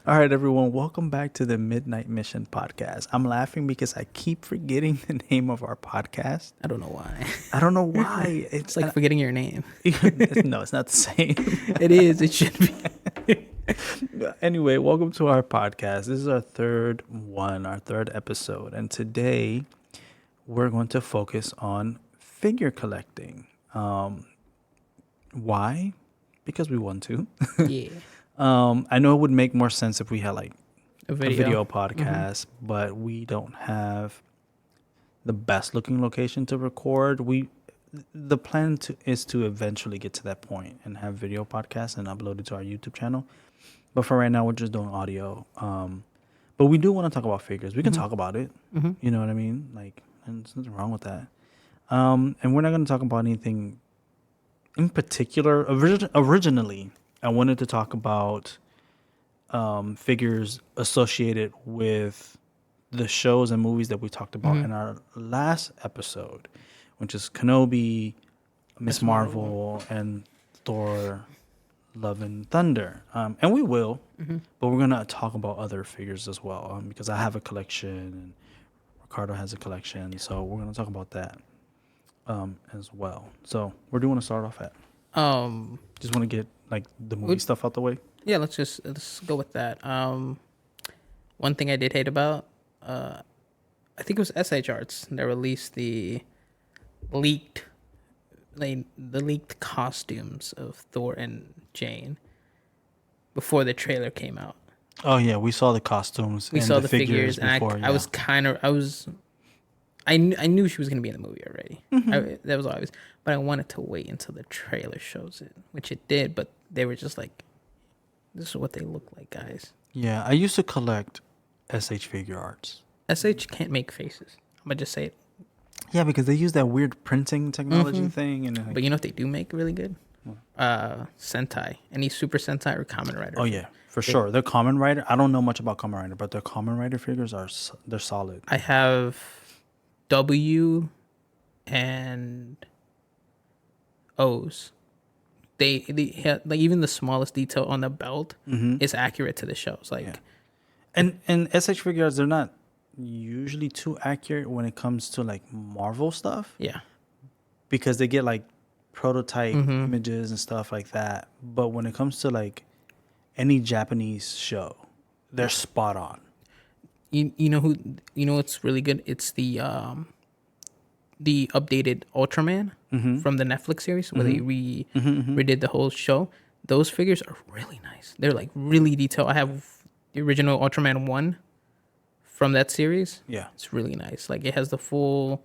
All right, everyone, welcome back to the Midnight Mission podcast. I'm laughing because I keep forgetting the name of our podcast. I don't know why. I don't know why. It's like forgetting your name. No, it's not the same. It is. It should be. Anyway, welcome to our podcast. This is our our third episode. And today we're going to focus on figure collecting. Why? Because we want to. Yeah. I know it would make more sense if we had like A a video. video podcast, but we don't have the best looking location to record. The plan is to eventually get to that point and have video podcasts and upload it to our YouTube channel. But for right now, we're just doing audio. But we do want to talk about figures. We can talk about it. You know what I mean? Like, and there's nothing wrong with that. And we're not going to talk about anything in particular. Originally, I wanted to talk about figures associated with the shows and movies that we talked about in our last episode, which is Kenobi, Miss Marvel, and Thor, Love and Thunder. And we will, but we're going to talk about other figures as well because I have a collection and Ricardo has a collection. So we're going to talk about that as well. So where do you want to start off at? Just want to get like the movie stuff out the way. Yeah. Let's go with that. One thing I did hate about, I think it was SH Arts that released the leaked costumes of Thor and Jane before the trailer came out. Oh yeah, we saw the costumes. We and saw the figures, before, and I knew she was gonna be in the movie already. That was obvious, but I wanted to wait until the trailer shows it, which it did. But they were just like, "This is what they look like, guys." Yeah, I used to collect SH figure arts. SH can't make faces. I'm gonna just say it. Yeah, because they use that weird printing technology thing, and like, But you know what they do make really good? Sentai. Any Super Sentai or Kamen Rider. oh yeah, for sure. They're Kamen Rider. I don't know much about Kamen Rider, but their Kamen Rider figures they're solid. I have W and O's. They have, like, even the smallest detail on the belt is accurate to the shows. Like, yeah. And SH figure arts, they're not usually too accurate when it comes to like Marvel stuff. Yeah. Because they get like prototype images and stuff like that. But when it comes to like any Japanese show, they're spot on. You know what's really good? It's the updated Ultraman from the Netflix series where they redid the whole show. Those figures are really nice. They're like really detailed. I have the original Ultraman 1 from that series. Yeah. It's really nice. Like, it has the full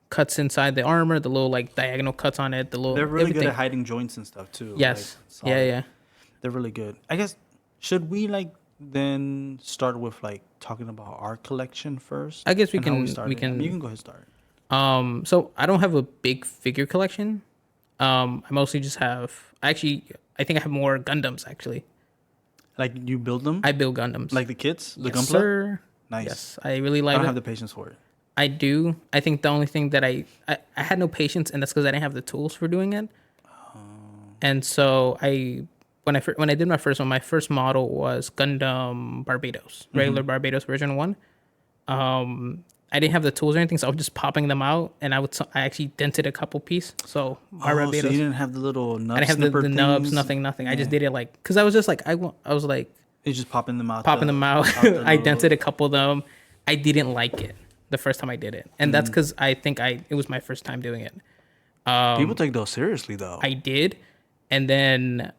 cuts inside the armor, the little like diagonal cuts on it, the little They're really everything. good at hiding joints and stuff too. Yes. Like, Yeah. They're really good. I guess should we like then start with like talking about our collection first? I guess we and how can. started? We can. I mean, you can go ahead and start. So I don't have a big figure collection. I mostly just have. I think I have more Gundams actually. Like you build them? I build Gundams. Like the kits? The yes, Gunpla? sir. Nice. Yes, I really like I don't it. have the patience for it. I do. I think the only thing that I had no patience, and that's because I didn't have the tools for doing it. And so when I did my first one, my first model was Gundam Barbados, regular Barbados version 1. I didn't have the tools or anything, so I was just popping them out, and I actually dented a couple pieces. So Barbados. So you didn't have the little nub I didn't have the nubs, nothing. Yeah. I just did it like, because I was just like, I was like You're just popping them out. popping them out. I dented a couple of them. I didn't like it the first time I did it, and that's because I think it was my first time doing it. People take those seriously though. I did, and then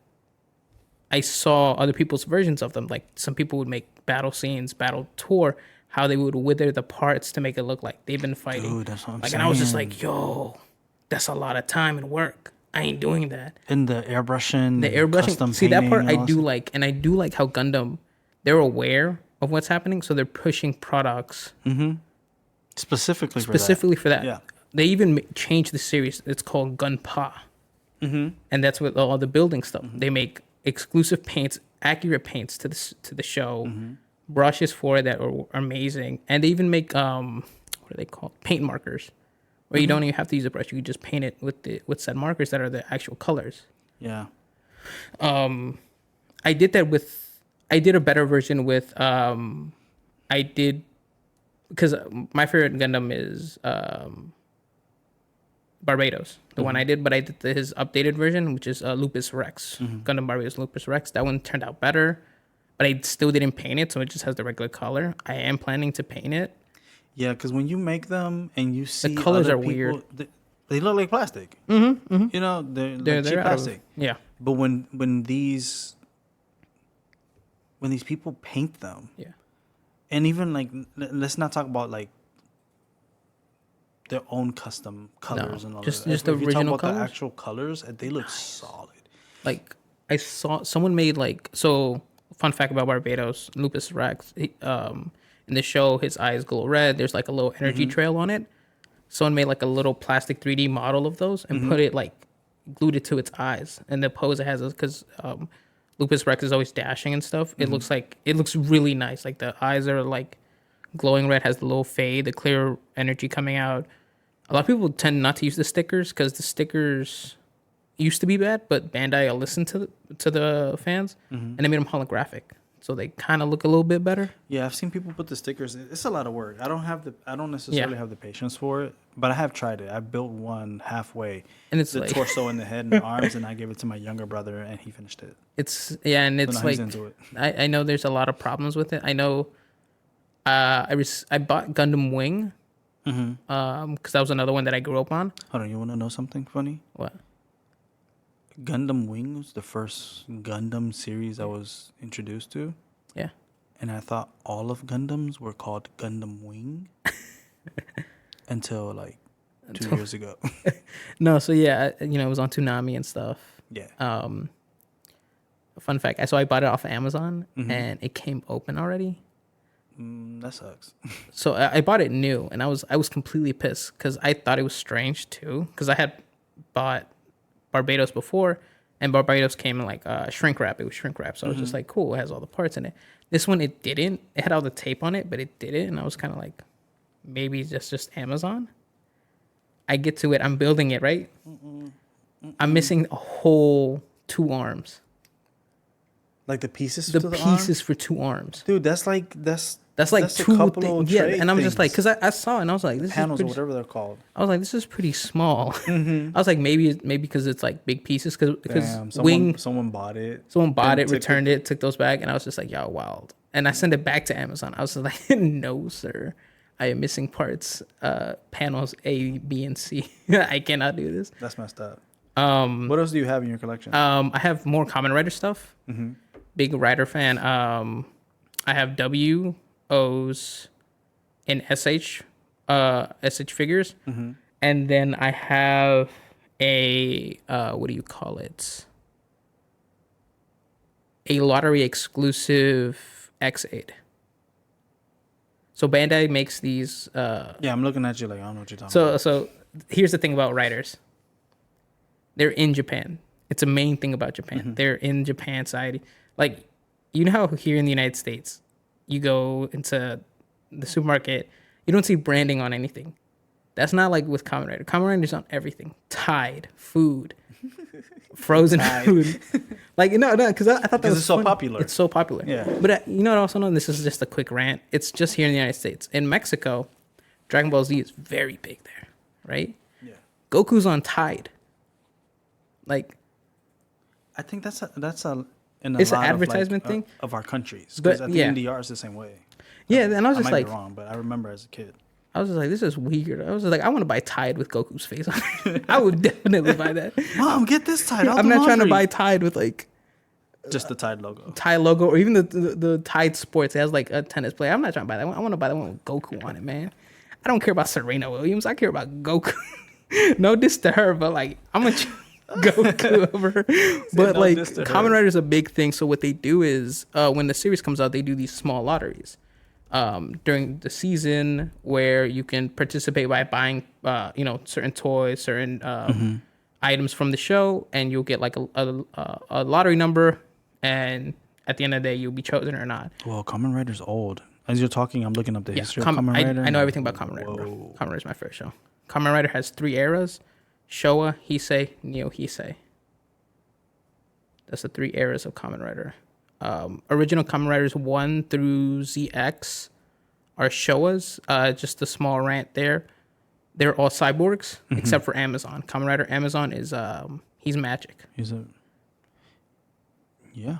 I saw other people's versions of them. Like, some people would make battle scenes, battle tour, how they would wither the parts to make it look like they've been fighting. Dude, that's what I'm saying. And I was just like, yo, that's a lot of time and work. I ain't doing that. And the airbrushing. Custom see, that part I do like, and I do like how Gundam, they're aware of what's happening, so they're pushing products specifically for that. Yeah. They even changed the series. It's called Gunpa, and that's with all the building stuff. They make exclusive paints, accurate paints to the show, brushes for it that are amazing, and they even make what are they called? Paint markers, where you don't even have to use a brush. You can just paint it with said markers that are the actual colors. Yeah. I did that with I did a better version with I did because my favorite Gundam is Barbados, the one I did, but I did his updated version, which is Lupus Rex, Gundam Barbados Lupus Rex. That one turned out better, but I still didn't paint it, so it just has the regular color. I am planning to paint it. Yeah, because when you make them and you see colors other are people, weird. they look like plastic. You know, they're like cheap They're out of plastic. yeah, But when these people paint them, yeah. and even like let's not talk about like their own custom colors and all just that. just If the you talk original about colors. the actual colors, they look solid. Like I saw someone made like so. Fun fact about Barbados, Lupus Rex. In the show, his eyes glow red. There's like a little energy trail on it. Someone made like a little plastic 3D model of those and put it like glued it to its eyes. And the pose it has is because Lupus Rex is always dashing and stuff. It looks really nice. Like the eyes are like glowing red, has the little fade, the clear energy coming out. A lot of people tend not to use the stickers because the stickers used to be bad, but Bandai listened to the fans and they made them holographic, so they kind of look a little bit better. Yeah, I've seen people put the stickers. It's a lot of work. I don't necessarily have the patience for it, but I have tried it. I built one halfway, And it's the like torso and the head and the arms, and I gave it to my younger brother, and he finished it. and So it's now like he's into it. I know there's a lot of problems with it. I know I bought Gundam Wing because that was another one that I grew up on. Hold on, you want to know something funny? What? Gundam Wing was the first Gundam series I was introduced to, Yeah. and I thought all of Gundams were called Gundam Wing until like 2 years ago. No, so yeah, it was on Toonami and stuff. Yeah. Fun fact, so I bought it off of Amazon and it came open already. That sucks. So I bought it new and I was completely pissed because I thought it was strange too because I had bought Barbados before and Barbados came in like shrink wrap. It was shrink wrap, so I was just like, cool, it has all the parts in it. This one it didn't. It had all the tape on it, but it didn't, and I was kind of like, maybe it's just Amazon. I get to it, I'm building it right. I'm missing a whole 2 arms. Like the pieces The to the pieces for 2 arms. arm? Dude, that's like like a 2 couple of things. Yeah, tray and I'm just like, things. because I saw it and I was like, this Panels is or pretty, whatever they're called. I was like, this is pretty small. I was like, maybe because it's like big pieces because Damn, Wing someone bought it. someone bought and it, returned it, took those back, and I was just like, y'all wild. And I sent it back to Amazon. I was just like, no, sir. I am missing parts, panels A, B, and C. I cannot do this. That's messed up. What else do you have in your collection? I have more Kamen Rider stuff. Big Rider fan. I have W, O's, and SH figures. And then I have a, what do you call it? A lottery exclusive X8. So Bandai makes these. Yeah, I'm looking at you like I don't know what you're talking about. So here's the thing about writers. They're in Japan. It's a main thing about Japan. They're in Japan society. Like, you know how here in the United States, you go into the supermarket, you don't see branding on anything. That's not like with Kamen Rider. Kamen Rider's on everything. Tide, food, frozen food. Like, no, because I thought that was it's so funny. popular. It's so popular. Yeah. But you know what I also know? This is just a quick rant. It's just here in the United States. In Mexico, Dragon Ball Z is very big there, right? Yeah. Goku's on Tide. Like, I think that's a It's an advertisement thing? of our countries. But, Because I think yeah. NDR is the same way. yeah, and I was I just might like, be wrong, but I remember as a kid. I was just like, this is weird. I was just like, I want to buy Tide with Goku's face on it. I would definitely buy that. Mom, get this Tide. I'm not trying to buy Tide with like just the Tide logo. Tide logo or even the Tide Sports. It has like a tennis player. I'm not trying to buy that one. I want to buy the one with Goku on it, man. I don't care about Serena Williams. I care about Goku. No diss to her, but like I'm gonna Goku over her. But no like diss to her. Kamen Rider is a big thing. So what they do is when the series comes out, they do these small lotteries during the season where you can participate by buying certain toys, certain items from the show, and you'll get like a lottery number, and at the end of the day, you'll be chosen or not. Well, Kamen Rider's old. As you're talking, I'm looking up the history of Kamen Kamen Rider. I know everything about Kamen Rider, bro. Kamen Rider is my favorite show. Kamen Rider has 3 eras: Showa, Heisei, Neo Heisei. That's the 3 eras of Kamen Rider. Original Kamen Riders 1 through ZX are Showas. Just a small rant there. They're all cyborgs except for Amazon. Kamen Rider Amazon is he's magic. He's a yeah.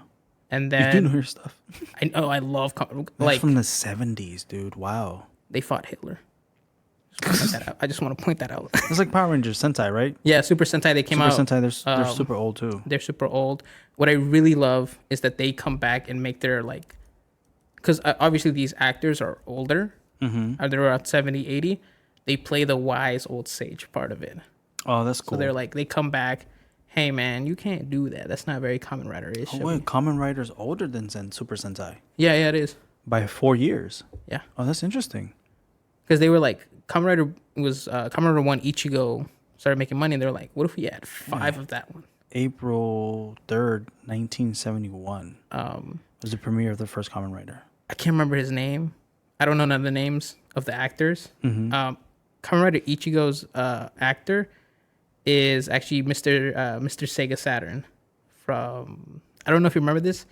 And You do know then your stuff. I know I love That's like from the 70s, dude. Wow. they fought Hitler. Just point that out. I just want to point that out. It's like Power Rangers Sentai, right? Yeah, Super Sentai. They came Super out. Sentai, they're super old too. They're super old. What I really love is that they come back and make their like, because obviously these actors are older. Mm-hmm. They're around 70, 80. They play the wise old sage part of it. Oh, that's cool. So they're like, they come back. Hey man, you can't do that. That's not very Kamen Rider-ish. Oh, wait, Kamen Rider's older than Super Sentai Yeah, it is. by 4 years. Yeah, Oh, that's interesting. because they were like, Kamen Rider was Kamen Rider 1 Ichigo started making money, and they're like, what if we add 5 of that one? April 3rd, 1971 was the premiere of the first Kamen Rider. I can't remember his name. I don't know none of the names of the actors. Kamen Rider Ichigo's actor is actually Mr. Sega Saturn from. I don't know if you remember this.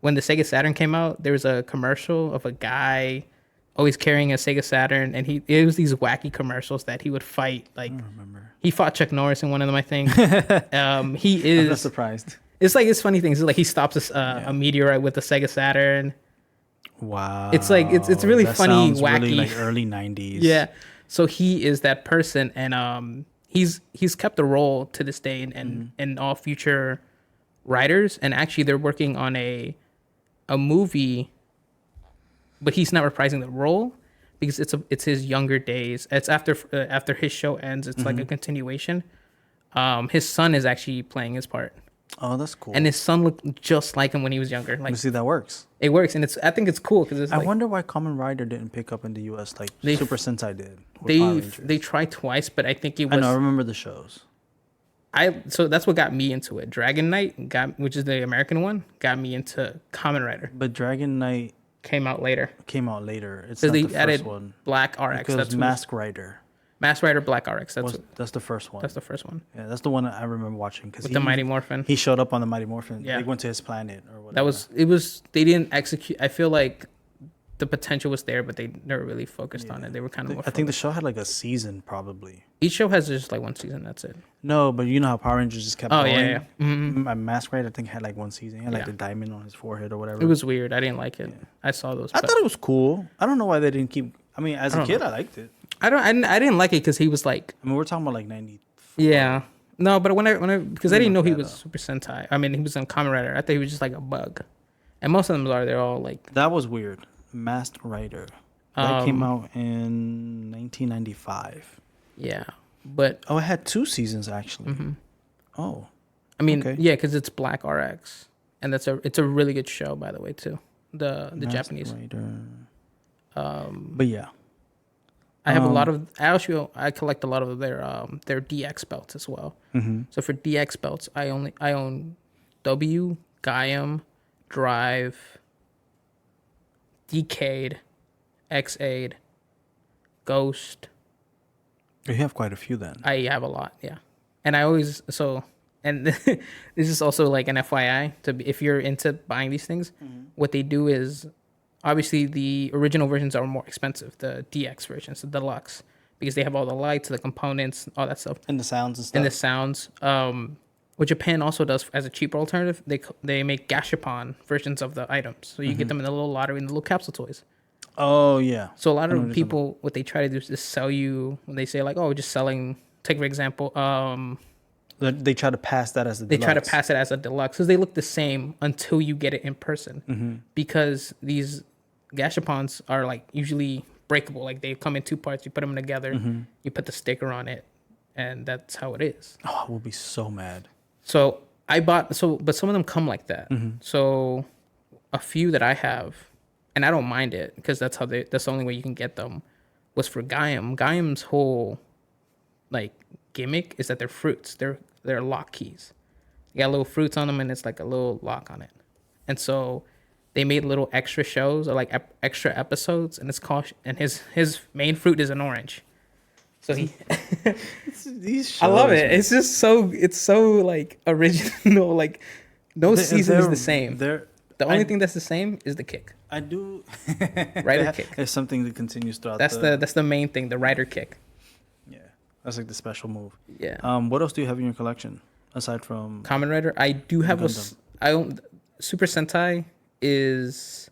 When the Sega Saturn came out, there was a commercial of a guy always carrying a Sega Saturn, and it was these wacky commercials that he would fight. Like, I don't remember. he fought Chuck Norris in one of them, I think. He is. I'm not surprised. It's funny things. It's like he stops a meteorite with the Sega Saturn. Wow. It's like it's really that funny, sounds wacky. really like early 90s. Yeah. So he is that person, and he's kept the role to this day, and all future writers. And actually, they're working on a movie, but he's not reprising the role because it's his younger days. It's after his show ends. It's like a continuation. His son is actually playing his part. Oh, that's cool. And his son looked just like him when he was younger. Like, you see, that works. it works, and I think it's cool because it's I like wonder why Kamen Rider didn't pick up in the U.S. like Super Sentai did. With Power Rangers. they tried twice, but I think it was. I know. I remember the shows. So that's what got me into it. Dragon Knight which is the American one, got me into Kamen Rider. But Dragon Knight Came out later came out later. It's because not they the added first one. Black RX. Because That's Mask Rider. Mask Rider Black RX. That's the first one. That's the first one Yeah, that's the one I remember watching because with the Mighty Morphin. he showed up on the Mighty Morphin. Yeah. They went to his planet or whatever. That was they didn't execute. I feel like the potential was there, but they never really focused on it. They were kind of. I think the show had like a season probably. Each show has just like one season. That's it. No, but you know how Power Rangers just kept Oh going. yeah. My Mask Rider I think had like one season. He had like Yeah. the diamond on his forehead or whatever. It was weird. I didn't like it. I saw those. I but thought it was cool. I don't know why they didn't keep. I mean, as a kid, I liked it. I didn't like it because he was like. I mean, we're talking about like 90. Yeah. No, but when I because I didn't know he that was up. Super Sentai. I mean, he was in Kamen Rider. I thought he was just like a bug, and most of them are. They're all like. That was weird. Masked Rider. That came out in 1995. Yeah, but Oh, it had 2 seasons actually. Oh, I mean, Okay. yeah, because it's Black RX, and it's a really good show, by the way, too. The Masked Japanese. Rider. But yeah, I have a lot of. I collect a lot of their DX belts as well. So for DX belts, I own W, Gaiam, Drive, Decade, X-Aid, Ghost. you have quite a few then. I have a lot, yeah. And I always and this is also like an FYI if you're into buying these things, what they do is obviously the original versions are more expensive, the DX versions, the deluxe, because they have all the lights, the components, all that stuff, And the sounds and stuff. and the sounds. What Japan also does as a cheaper alternative, they make gashapon versions of the items, so you get them in the little lottery in the little capsule toys. Oh yeah. So a lot of people, what they try to do is just sell you when they say like, oh, just selling. Take for example, They try to pass that as a they try to deluxe. pass it as a deluxe because they look the same until you get it in person. Because these gashapons are like usually breakable, like they come in 2 parts. You put them together, you put the sticker on it, and that's how it is. Oh, I will be so mad. So I bought but some of them come like that. So a few that I have, and I don't mind it because that's the only way you can get them, was for Gaiam. Gaiam's whole like gimmick is that they're fruits. They're lock keys. You got little fruits on them, and it's like a little lock on it. And so they made little extra shows or like extra episodes, and it's called. And his main fruit is an orange. So he. These shows, I love it. It's just so like original. Like no season is the same. They're The only thing that's the same is the kick. I do. Rider kick. It's something that continues throughout. That's the main thing. The rider kick. Yeah, that's like the special move. Yeah. What else do you have in your collection aside from Kamen Rider? I do have Gundam? I don't. Super Sentai is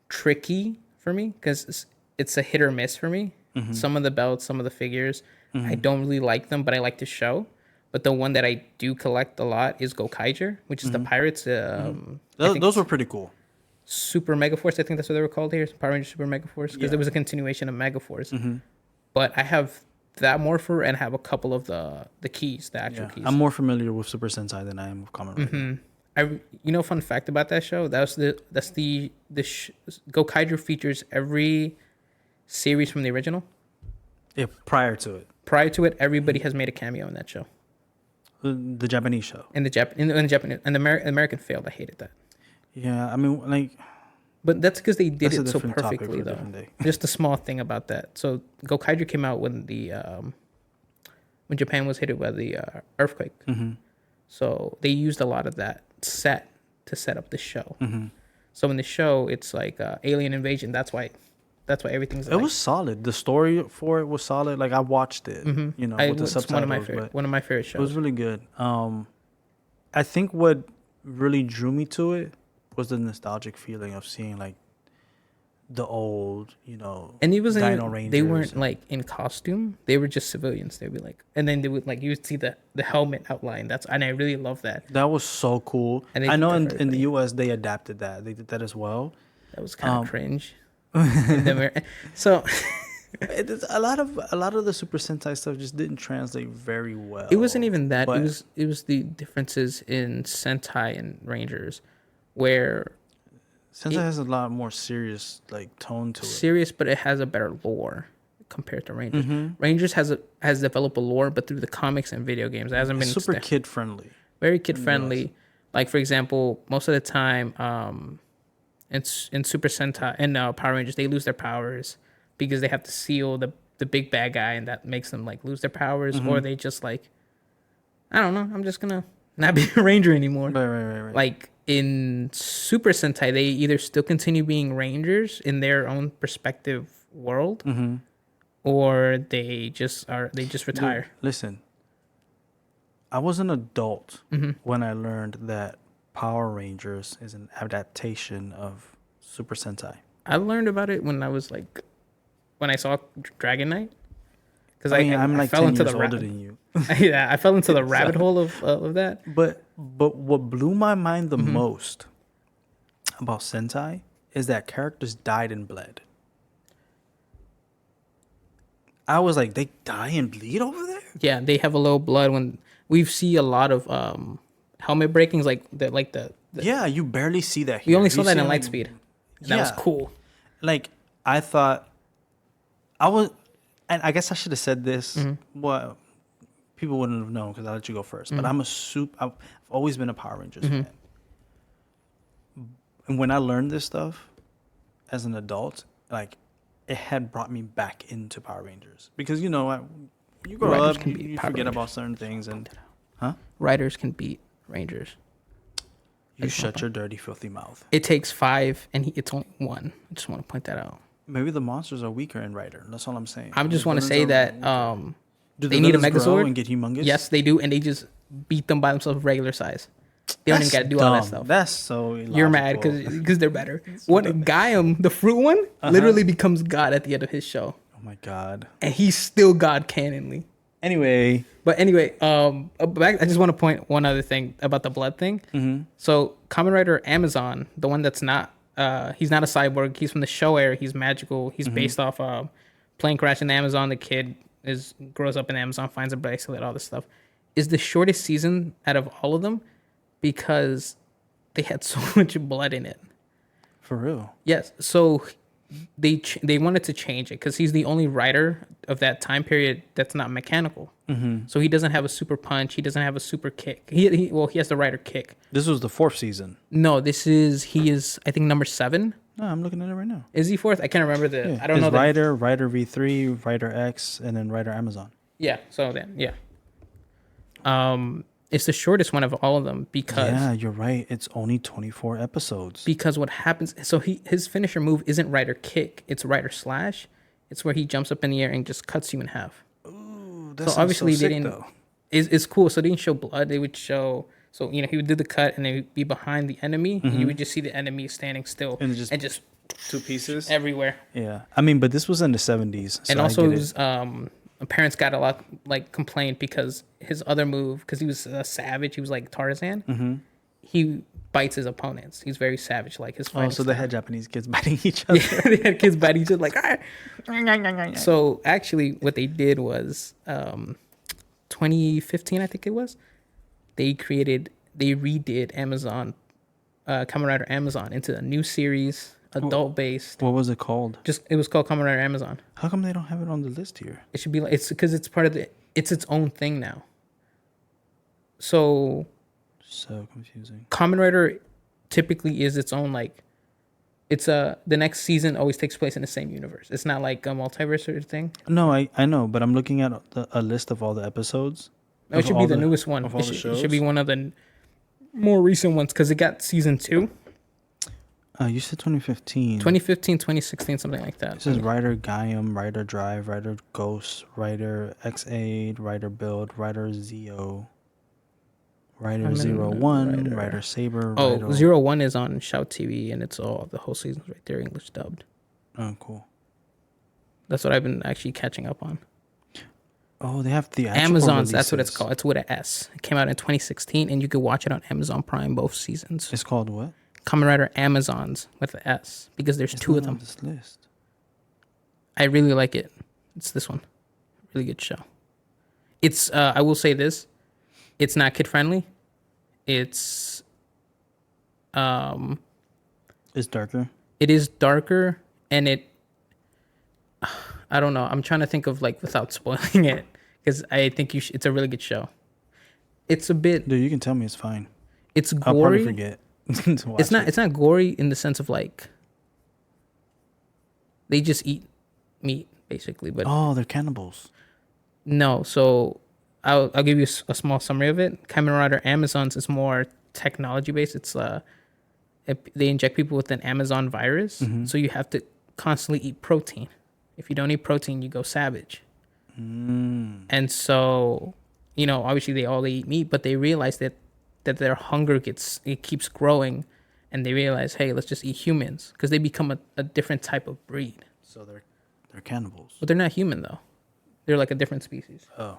tricky for me because it's a hit or miss for me. Mm-hmm. Some of the belts, some of the figures, I don't really like them, but I like to show. But the one that I do collect a lot is Gokaiger, which is the pirates. Those were pretty cool. Super Mega Force, I think that's what they were called here. Power Rangers Super Mega Force, because there was a continuation of Mega Force. But I have that Morpher and have a couple of the keys, the actual keys. I'm more familiar with Super Sentai than I am with Kamen Rider. Fun fact about that show, that's the Gokaiger features every series from the original. Yeah, prior to it. Prior to it, everybody has made a cameo in that show. The Japanese show. In the Japanese and the American failed. I hated that. Yeah, I mean, like, but that's because they did that's a it so different topic perfectly, for a though. different day. Just a small thing about that. So Gokaiger came out when when Japan was hit by the earthquake. So they used a lot of that set to set up the show. So in the show, it's like alien invasion. That's why everything's. It was solid. The story for it was solid. Like I watched it, you know, with the subtitles. One of my favorite shows. It was really good. I think what really drew me to it was the nostalgic feeling of seeing like the old, you know, and it wasn't Dino even, Rangers. they weren't like in costume. They were just civilians. They'd be like, and then they would like you would see the helmet outline. And I really love that. That was so cool. And I know in the US they adapted that. They did that as well. That was kind of cringe. So a lot of the Super Sentai stuff just didn't translate very well. it wasn't even that. It was the differences in Sentai and Rangers, where Sentai has a lot more serious like tone to it. Serious, but it has a better lore compared to Rangers. Rangers has developed a lore, but through the comics and video games, it hasn't been super kid friendly. Very kid friendly. Like for example, most of the time, in Super Sentai and Power Rangers, they lose their powers because they have to seal the big bad guy, and that makes them like lose their powers, or they just like, I don't know, I'm just gonna not be a Ranger anymore. Right. Like in Super Sentai, they either still continue being Rangers in their own perspective world, or they just retire. Dude, listen, I was an adult when I learned that Power Rangers is an adaptation of Super Sentai. I learned about it when I saw Dragon Knight. Because I'm like fell 10 into years the older than you. Yeah, I fell into the rabbit hole of that. But what blew my mind the most about Sentai is that characters died and bled. I was like, they die and bleed over there? Yeah, they have a little blood when we see a lot of helmet breakings, Yeah, you barely see that we here. only saw You that see, in like, Lightspeed. That was cool. Like, I thought I was, and I guess I should have said this. Well, people wouldn't have known because I let you go first. But I've always been a Power Rangers fan. And when I learned this stuff as an adult, like, it had brought me back into Power Rangers because you know, you grow Riders up, can beat you Power forget Rangers. about certain things, and Riders can beat Rangers. you shut your dirty, filthy mouth. It takes 5, and it's only 1. I just want to point that out. Maybe the monsters are weaker in Rider. That's all I'm saying. I just want to say that Do they need a villains grow Megazord and get humongous. Yes, they do, and they just beat them by themselves regular size. They don't even got to do dumb. all that stuff. That's so illogical. You're mad because they're better. What Gaiam, the fruit one, literally becomes God at the end of his show, Oh my god. and he's still God canonly. Anyway, But anyway, back. I just want to point one other thing about the blood thing. So, Kamen Rider Amazon, the one that's not, he's not a cyborg. He's from the show era. He's magical. He's based off plane crash in the Amazon. The kid grows up in the Amazon, finds a bracelet, all this stuff. Is the shortest season out of all of them because they had so much blood in it. for real. Yes, so they wanted to change it because he's the only writer of that time period that's not mechanical. So he doesn't have a super punch. He doesn't have a super kick. He has the writer kick. This was the 4th season. No, he is I think number 7. No, I'm looking at it right now. Is he 4th? I can't remember I don't It's know. Rider, Rider V3, Rider X, and then Rider Amazon. Yeah. So then, yeah. It's the shortest one of all of them Yeah, you're right. It's only 24 episodes. because what happens, so his finisher move isn't rider kick, it's rider slash. It's where he jumps up in the air and just cuts you in half. Ooh, that So sounds obviously so they sick, didn't. though. It's cool. So they didn't show blood. They would show. So he would do the cut and they would be behind the enemy, and you would just see the enemy standing still And just and just two pieces. everywhere. Yeah, I mean, but this was in the 70s, so And I also, get it it. was parents got a lot like complained because his other move, because he was a savage, he was like Tarzan. Mm-hmm. He bites his opponents. He's very savage, like his fighting. Oh, so they style. had Japanese kids biting each other. Yeah, they had kids biting each other like. "Ah." So actually, what they did was, 2015, I think it was. They redid Amazon, Kamen Rider Amazon into a new series, adult based. What was it called? It was called Kamen Rider Amazon. How come they don't have it on the list here? It should be like, it's because it's part of it's its own thing now. So So confusing. Kamen Rider typically is its own, like, it's the next season always takes place in the same universe. It's not like a multiverse or thing. No, I know, but I'm looking at a list of all the episodes. No, it of should all be the newest one. Of all the It shows. should be one of the more recent ones because it got season 2. You said 2015. 2015, 2016, something like that. This is Rider Gaiam, Rider Drive, Rider Ghost, Rider X8, Rider Build, Rider Zeo, Rider Kamen 01, Rider. Rider Saber. Oh, Rider... 01 is on Shout TV, and it's all the whole season's right there, English dubbed. Oh, cool. That's what I've been actually catching up on. Oh, they have the Amazon's. That's what it's called. It's with an S. It came out in 2016, and you could watch it on Amazon Prime both seasons. It's called what? Kamen Rider Amazons with an S because there's It's two of not on them. this list. I really like it. It's this one. Really good show. It's I will say this. It's not kid friendly. It's It's darker. it is darker and I don't know. I'm trying to think of like without spoiling it because I think it's a really good show. It's a bit. Dude, you can tell me it's fine. It's I'll probably gory. forget. to watch It's not. it. It's not gory in the sense of like they just eat meat basically, but Oh, they're cannibals. no. So I'll give you a small summary of it. Kamen Rider Amazons is more technology based. It's they inject people with an Amazon virus, so you have to constantly eat protein. If you don't eat protein, you go savage. And so, obviously they eat meat, but they realize that their hunger keeps growing, and they realize, hey, let's just eat humans because they become a different type of breed. So they're cannibals. But they're not human though; they're like a different species. Oh,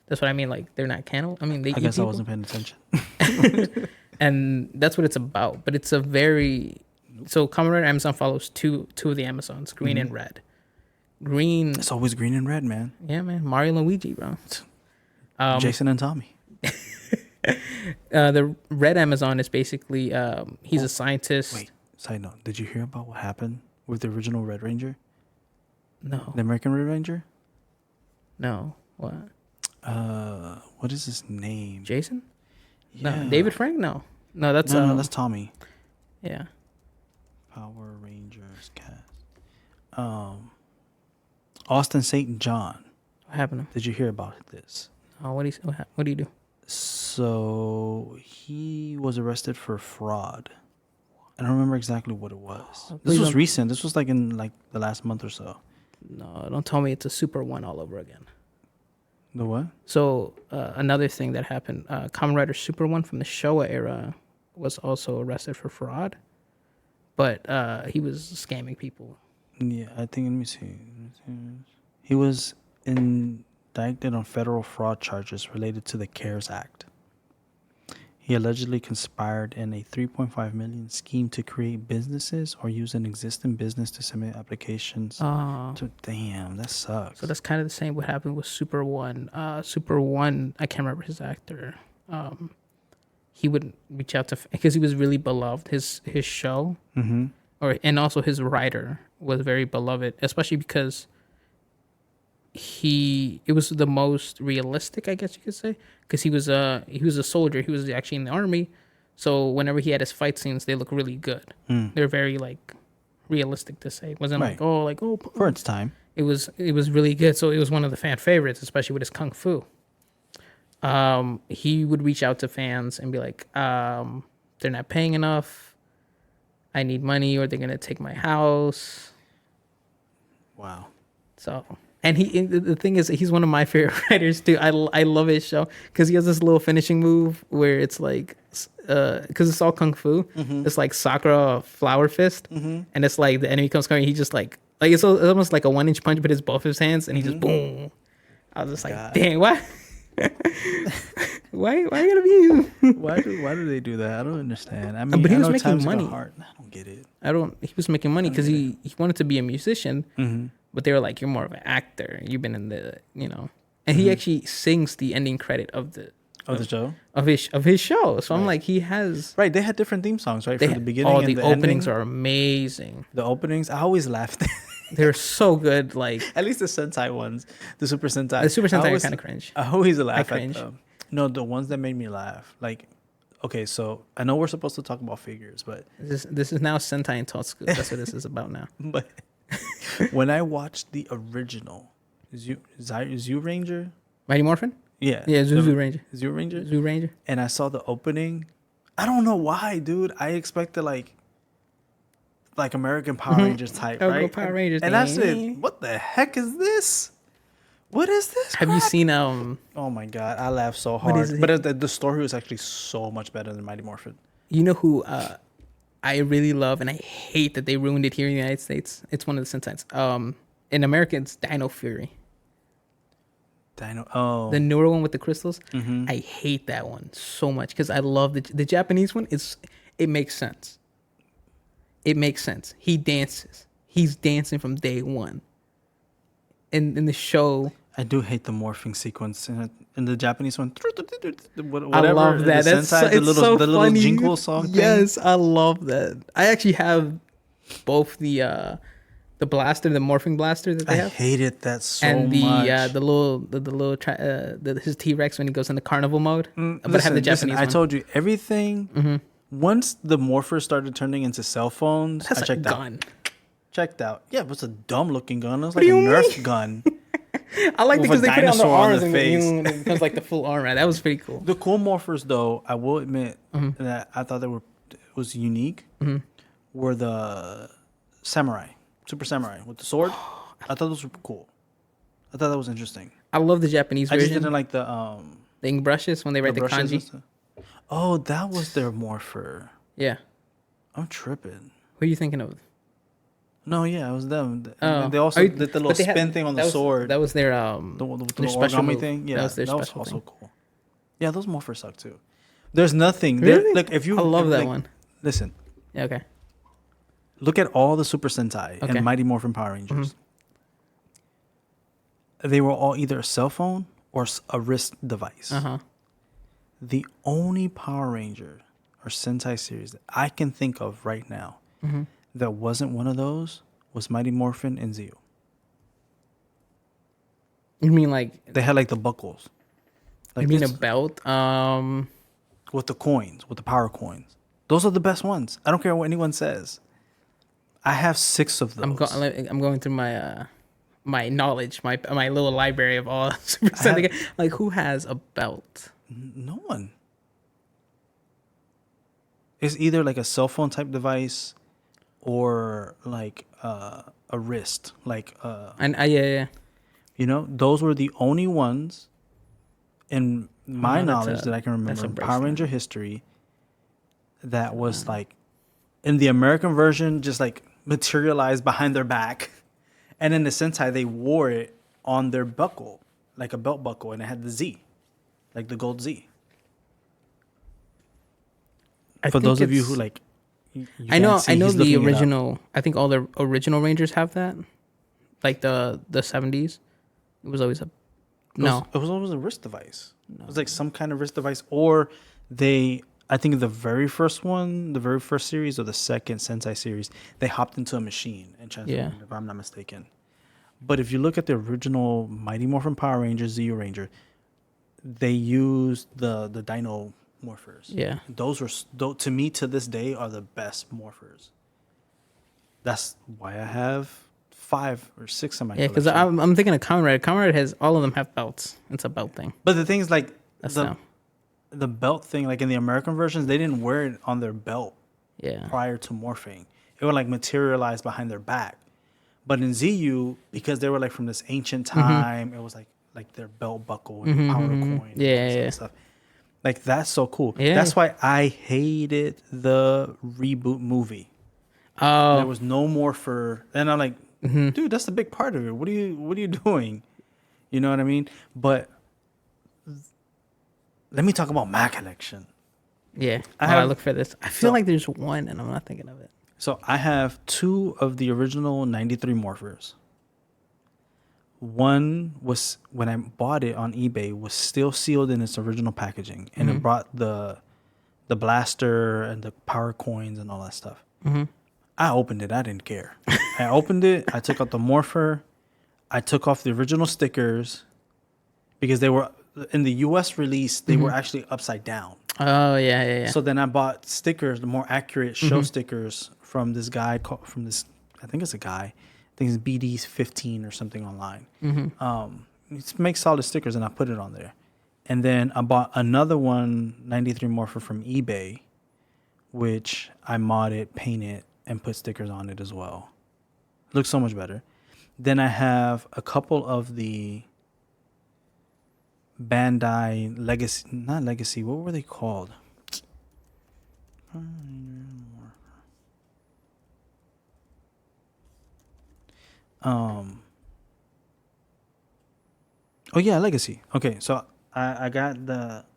That's what I mean. Like they're not cannibal. I mean, they. I eat guess I people. wasn't paying attention. And that's what it's about. But it's a very so Kamen Rider Amazon follows two of the Amazons, green and red. Green, It's always green and red, man. yeah, man, Mario and Luigi, bro. Jason and Tommy. The red Amazon is basically he's a scientist. Wait, side note. Did you hear about what happened with the original Red Ranger? No, The American Red Ranger? no, what? What is his name? Jason? Yeah. No, David Frank? No, that's No, that's Tommy. yeah. Power Rangers cast. Austin St. John. What happened to him? Did you hear about this? Oh, what do you do? So he was arrested for fraud. I don't remember exactly what it was. This please was don't- recent. This was like in like the last month or so. No, don't tell me it's a Super One all over again. The what? So another thing that happened, Kamen Rider Super One from the Showa era was also arrested for fraud, but he was scamming people. Yeah, I think. Let me see. He was indicted on federal fraud charges related to the CARES Act. He allegedly conspired in a $3.5 million scheme to create businesses or use an existing business to submit applications. Damn, that sucks. So that's kind of the same what happened with Super One. Super One, I can't remember his actor. He would reach out to because he was really beloved. His show, and also his writer was very beloved, especially because it was the most realistic, I guess you could say, because he was a soldier. He was actually in the army, so whenever he had his fight scenes, they look really good. They're very like realistic to say. It wasn't Right. like For its time. It was really good. So it was one of the fan favorites, especially with his kung fu. he would reach out to fans and be like, they're not paying enough. I need money, or they're gonna take my house. Wow. So, and the thing is, he's one of my favorite writers too. I love his show because he has this little finishing move where it's like, because it's all kung fu. It's like Sakura flower fist, and it's like the enemy comes coming. He just like it's almost like a 1 inch punch, but it's both his hands, and he just boom. I was just like, God. dang, why? why you gotta be you? Why do they do that? I don't understand. I mean, But he I was know making times money. got hard. I don't get it. He was making money because he wanted to be a musician, but they were like, you're more of an actor. You've been in the, and he actually sings the ending credit of the show. of his show. So I'm like, he has Right, they had different theme songs, right? For the beginning all and the the openings ending. are amazing. The openings, I always laughed. They're so good. Like At least the Sentai ones, the Super Sentai. the Super I Sentai are always- kind of cringe. I always laugh at cringe. them. No, the ones that made me laugh. Like, okay, so I know we're supposed to talk about figures, but This is now Sentai and Totsuku. That's what this is about now. but when I watched the original Zoo Ranger, Mighty Morphin? yeah, Yeah, Zoo Ranger. Zoo Ranger, Zoo Ranger. and I saw the opening, I don't know why, dude. I expected like American Power Rangers type, I'll go right? Power Rangers. And I said, "What the heck is this? What is this?" Have you crap?" seen Oh my god, I laughed so What is hard. it? But the story was actually so much better than Mighty Morphin. you know who I really love and I hate that they ruined it here in the United States? It's one of the Sentais. In America it's Dino Fury. Dino. Oh, The newer one with the crystals. I hate that one so much because I love the Japanese one. It makes sense. It makes sense. He dances. He's dancing from day one. In the show, I do hate the morphing sequence in the Japanese one. Whatever, I love that. The That's Sentai, it's so the little funny. jingle song. Yes, I love that. I actually have both the blaster, the morphing blaster that they Thing. I have, hated that so and much. his T-Rex when he goes into carnival mode. But I have the Japanese I one. told you everything. Once the morphers started turning into cell phones, That's I a checked out. gun. Checked out. Yeah, it was a dumb looking gun. It was do like a you Nerf gun. I like it With because a they put it on their dinosaur on arms the and face. it becomes like the full arm. Right? That was pretty cool. The cool morphers, though, I will admit that I thought was unique. Were the samurai, super samurai with the sword. I thought those were cool. I thought that was interesting. I love the Japanese I just version. didn't like the ink brushes when they write the brushes and kanji. stuff. Oh, that was their morpher. Yeah. I'm tripping. Who are you thinking of? No, yeah, it was them. Oh. They also Are you- did the but little they had- spin thing on the that was- sword. That was their the their little special origami move. thing. Yeah, That was their that was special also thing. cool. Yeah, those morphers suck too. There's nothing. Really? Like if you, I love that like, one. Listen, Yeah, okay. look at all the Super Sentai Okay. and Mighty Morphin Power Rangers. They were all either a cell phone or a wrist device. Uh huh. The only Power Ranger or Sentai series that I can think of right now that wasn't one of those was Mighty Morphin and Zeo. You mean like? They had like the buckles. Like You mean a this- belt? with the coins, with the power coins. Those are the best ones. I don't care what anyone says. I have 6 of those. I'm going through my my knowledge, my little library of all Super Sentai. Like, who has a belt? No one. It's either like a cell phone type device or like a wrist. Like, And yeah. those were the only ones in my that's knowledge a- that I can that's remember a in Power bracelet. Ranger history that was like in the American version, just like materialized behind their back. And in the Sentai, they wore it on their buckle, like a belt buckle, and it had the Z, like the gold Z. I For think those of you it's- who like, you I know can't see, he's the looking it up. original. I think all the original Rangers have that, like the 70s. It was always a no. It was always a wrist device. It was like some kind of wrist device, or I think the very first one, the very first series, or the second Sentai series, they hopped into a machine and transformed, Yeah. if I'm not mistaken. But if you look at the original Mighty Morphin Power Ranger, Zeo Ranger, they used the Dino morphers. Yeah. Those were, to me, to this day, are the best morphers. That's why I have 5 or 6 in my Yeah, because collection. I'm thinking of Kamen Rider. Kamen Rider has all of them have belts. It's a belt thing. But the thing is, like, That's the them. the belt thing, like in the American versions, they didn't wear it on their belt Yeah. prior to morphing. It would like materialize behind their back. But in ZU, because they were like from this ancient time, it was like their belt buckle and power coin and all Yeah, this other yeah. stuff. Like that's so cool. Yeah. That's why I hated the reboot movie. There Oh, was no more for, and I'm like, dude, that's a big part of it. What are you doing? You know what I mean? But let me talk about my collection. yeah. I While I have look for this, I feel so like there's one, and I'm not thinking of it. so I have two of the original '93 morphers. One was when I bought it on eBay was still sealed in its original packaging, and it brought the blaster and the power coins and all that stuff. I opened it. I didn't care. I opened it. I took out the morpher. I took off the original stickers because they were in the U.S. release. They were actually upside down. Oh, yeah, yeah, yeah. So then I bought stickers, the more accurate show stickers from this guy from this. I think it's a guy. I think it's BD15 or something online. He makes solid stickers, and I put it on there. And then I bought another one, 93 morpher from eBay, which I modded, painted, and put stickers on it as well. Looks so much better. Then I have a couple of the Bandai Legacy, not Legacy, what were they called? Um, oh yeah, Legacy. Okay, so I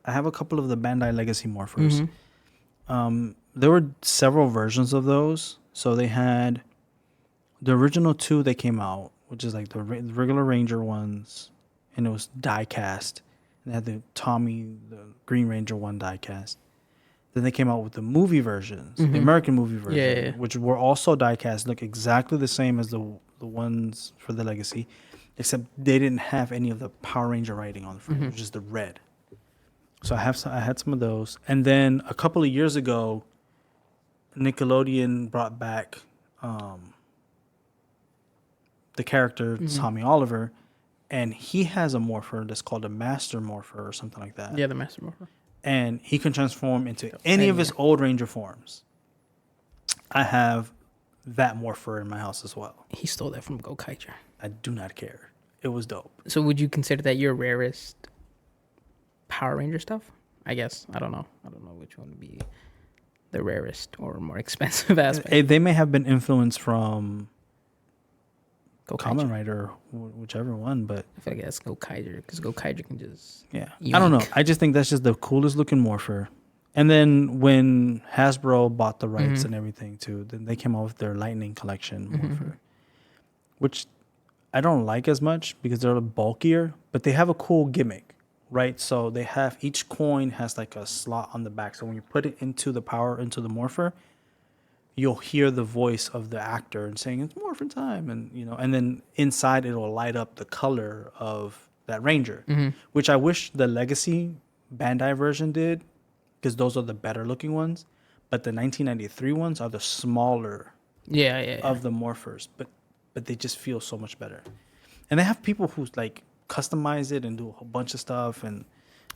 have a couple of the Bandai Legacy morphers. There were several versions of those. So they had the original two that came out, which is like the regular Ranger ones, and it was die cast. And they had the Tommy, the Green Ranger one die cast. Then they came out with the movie versions, the American movie version, Yeah. which were also die cast, look exactly the same as the ones for the Legacy, except they didn't have any of the Power Ranger writing on the front, it was just the red. So I had some of those, and then a couple of years ago, Nickelodeon brought back the character Tommy Oliver, and he has a morpher that's called a Master Morpher or something like that. Yeah, the Master Morpher. And he can transform into any of his old Ranger forms. I have that morpher in my house as well. He stole that from Gokaiger. I do not care. It was dope. So would you consider that your rarest Power Ranger stuff? I guess. I don't know. I don't know which one would be the rarest or more expensive aspect. They may have been influenced from Gokaiger. Kamen Rider, whichever one, but I feel like that's Gokaiger because Gokaiger can just. yeah. I don't know. Yoink. I just think that's just the coolest looking morpher. And then when Hasbro bought the rights and everything too, then they came out with their Lightning Collection morpher, which I don't like as much because they're bulkier, but they have a cool gimmick, right? So they have each coin has like a slot on the back. So when you put it into the morpher, you'll hear the voice of the actor and saying it's morphin time, and and then inside it'll light up the color of that Ranger, which I wish the Legacy Bandai version did, because those are the better looking ones. But the 1993 ones are the smaller Yeah. of the morphers, but they just feel so much better. And they have people who like customize it and do a whole bunch of stuff, and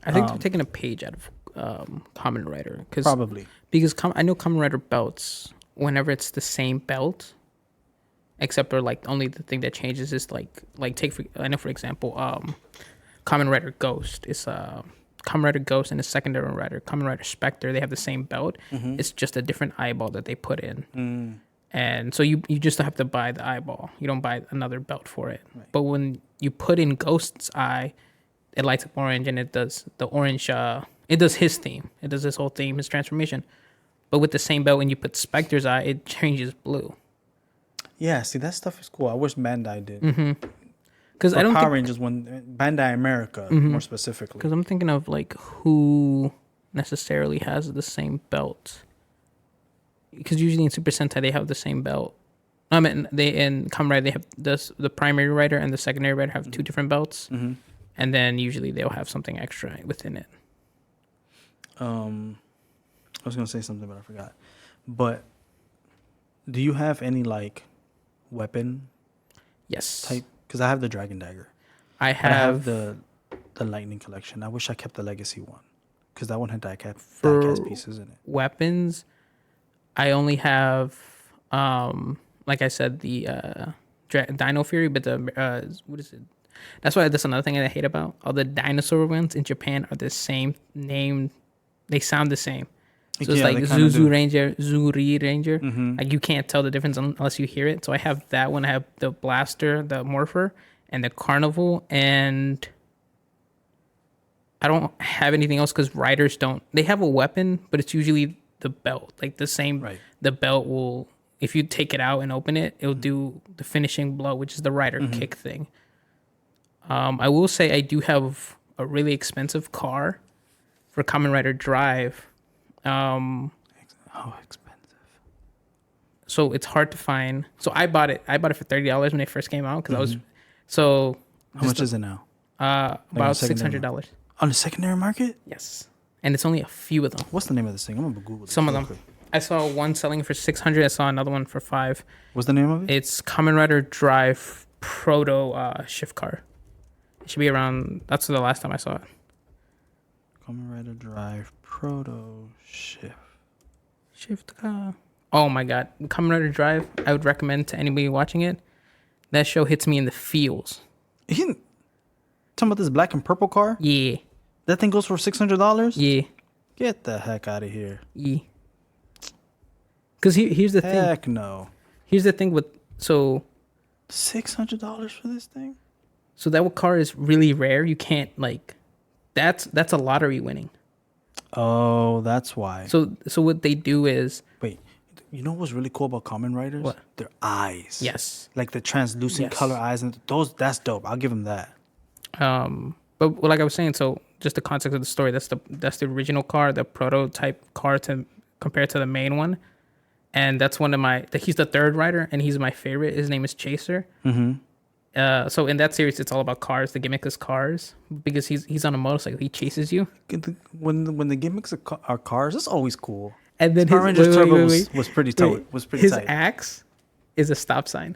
I think they're taking a page out of Kamen Rider probably because I know Kamen Rider belts. Whenever it's the same belt, except for like only the thing that changes is like I know for example, Kamen Rider Ghost is Kamen Rider Ghost and a secondary rider, Kamen Rider Spectre. They have the same belt. It's just a different eyeball that they put in. And so you just have to buy the eyeball. You don't buy another belt for it. Right. But when you put in Ghost's eye, it lights up orange and it does the orange. It does his theme. It does his whole theme, his transformation. But with the same belt, when you put Spectre's eye, it changes blue. Yeah, see, that stuff is cool. I wish Bandai did. Because I don't Power think, Rangers, when Bandai America more specifically. because I'm thinking of like who necessarily has the same belt. Because usually in Super Sentai they have the same belt. I mean, they in Kamen Rider they have the primary rider and the secondary rider have two different belts, and then usually they'll have something extra within it. I was gonna say something, but I forgot. But do you have any like weapon Yes, type? Because I have the Dragon Dagger. I But I have have the the Lightning collection. I wish I kept the Legacy one because that one had diecast For pieces in it. weapons, I only have, like I said, the Dino Fury, but the what is it? That's another thing that I hate about all the dinosaur ones in Japan are the same name. They sound the same. So it's Yeah, like they kinda Zuzu do. Ranger, Zuri Ranger. Mm-hmm. Like you can't tell the difference unless you hear it. So I have that one. I have the Blaster, the Morpher, and the Carnival, and I don't have anything else because riders don't. They have a weapon, but it's usually the belt. Like the same. Right. The belt will, if you take it out and open it, it'll do the finishing blow, which is the rider kick thing. I will say I do have a really expensive car for Kamen Rider Drive. How expensive? So it's hard to find. So I bought it. I bought it for $30 when it first came out because I was. So How much is it now? about $600. On the secondary market? Yes, and it's only a few of them. What's the name of this thing? I'm gonna Google it. Some of real them. quick. I saw one selling for 600. I saw another one for 5. What's the name of it? It's Kamen Rider Drive Proto shift car. It should be around. That's the last time I saw it. Kamen Rider Drive Proto Shift. Shift car. Oh my god, Kamen Rider Drive. I would recommend to anybody watching it. That show hits me in the feels. Talking about this black and purple car? Yeah, That thing goes for $600? yeah, Get the heck out of here. yeah. Because here's the thing. Heck no. Here's the thing with $600 for this thing? so that car is really rare. You can't like. That's a lottery winning. Oh, that's why. So what they do is Wait, you know what's really cool about Kamen Riders? What? Their eyes. yes. Like the translucent Yes. color eyes, and that's dope. I'll give them that. But like I was saying, so just the context of the story. That's the original car, the prototype car to compare to the main one, and that's one of my. He's the third rider, and he's my favorite. His name is Chaser. Mm-hmm. So in that series, it's all about cars. The gimmick is cars because he's on a motorcycle. He chases you, When the gimmicks are cars, it's always cool. and then Power his Rangers wait, Turbo wait. was pretty tight. Was pretty his tight. axe is a stop sign.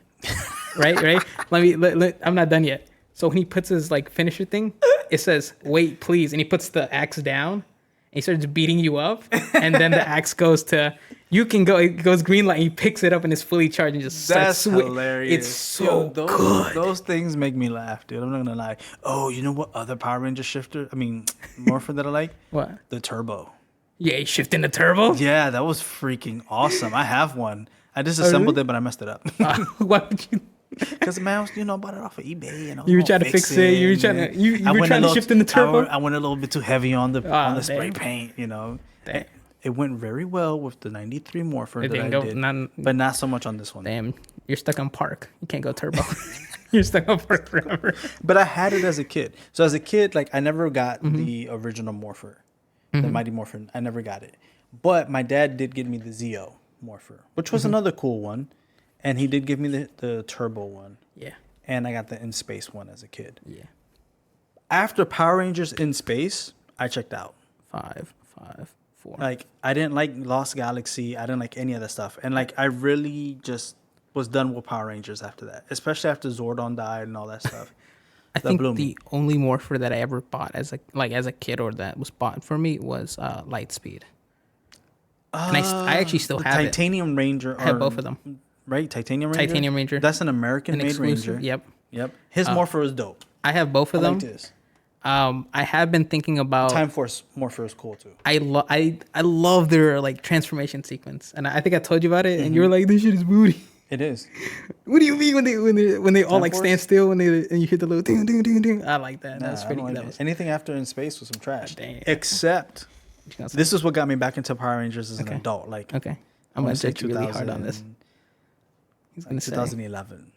right. I'm not done yet. So when he puts his like finisher thing, it says "wait, please," and he puts the axe down. And he starts beating you up, and then the axe goes to you can go. It goes green light. And he picks it up and it's fully charged and just That's starts hilarious. It's so those, good. Those things make me laugh, dude. I'm not gonna lie. Oh, you know what other Power Ranger morpher that I like? What? The Turbo. Yeah, he's shifting the turbo. Yeah, that was freaking awesome. I have one. I disassembled it, but I messed it up. Why would you? Because man, I was, bought it off of eBay, and I was You were gonna trying to fix it. You were trying to. You I were went trying a to little- shift in the turbo. I went a little bit too heavy on the spray damn. paint. Damn. It went very well with the '93 morpher It that I didn't go. did, but not so much on this one. Damn, you're stuck on park. You can't go turbo. You're stuck on park forever. But I had it as a kid. So as a kid, like I never got the original morpher, the Mighty Morphin. I never got it. But my dad did give me the Zeo morpher, which was another cool one, and he did give me the turbo one. Yeah. And I got the In Space one as a kid. Yeah. After Power Rangers In Space, I checked out. 5, 4. Like I didn't like Lost Galaxy. I didn't like any of that stuff. And like I really just was done with Power Rangers after that, especially after Zordon died and all that stuff. I think the only morpher that I ever bought as a kid or that was bought for me was Lightspeed. And I actually still have Titanium Ranger. I have both of them. Right, Titanium Ranger. Titanium Ranger. That's an American-made exclusive. Ranger. Yep. His morpher is dope. I have both of I them. like this. I have been thinking about Time Force morpher is cool too. I love their like transformation sequence, and I think I told you about it, and you were like, "This shit is booty." It is. What do you mean when they all like Force? stand still and you hear the little ding ding ding ding? I like that. That's I pretty don't good. like That it. was, Anything after In Space was some trash. Damn. Except this is what got me back into Power Rangers as an Okay. adult. Like okay, I'm gonna judge you really hard on this. He's gonna say, 2011.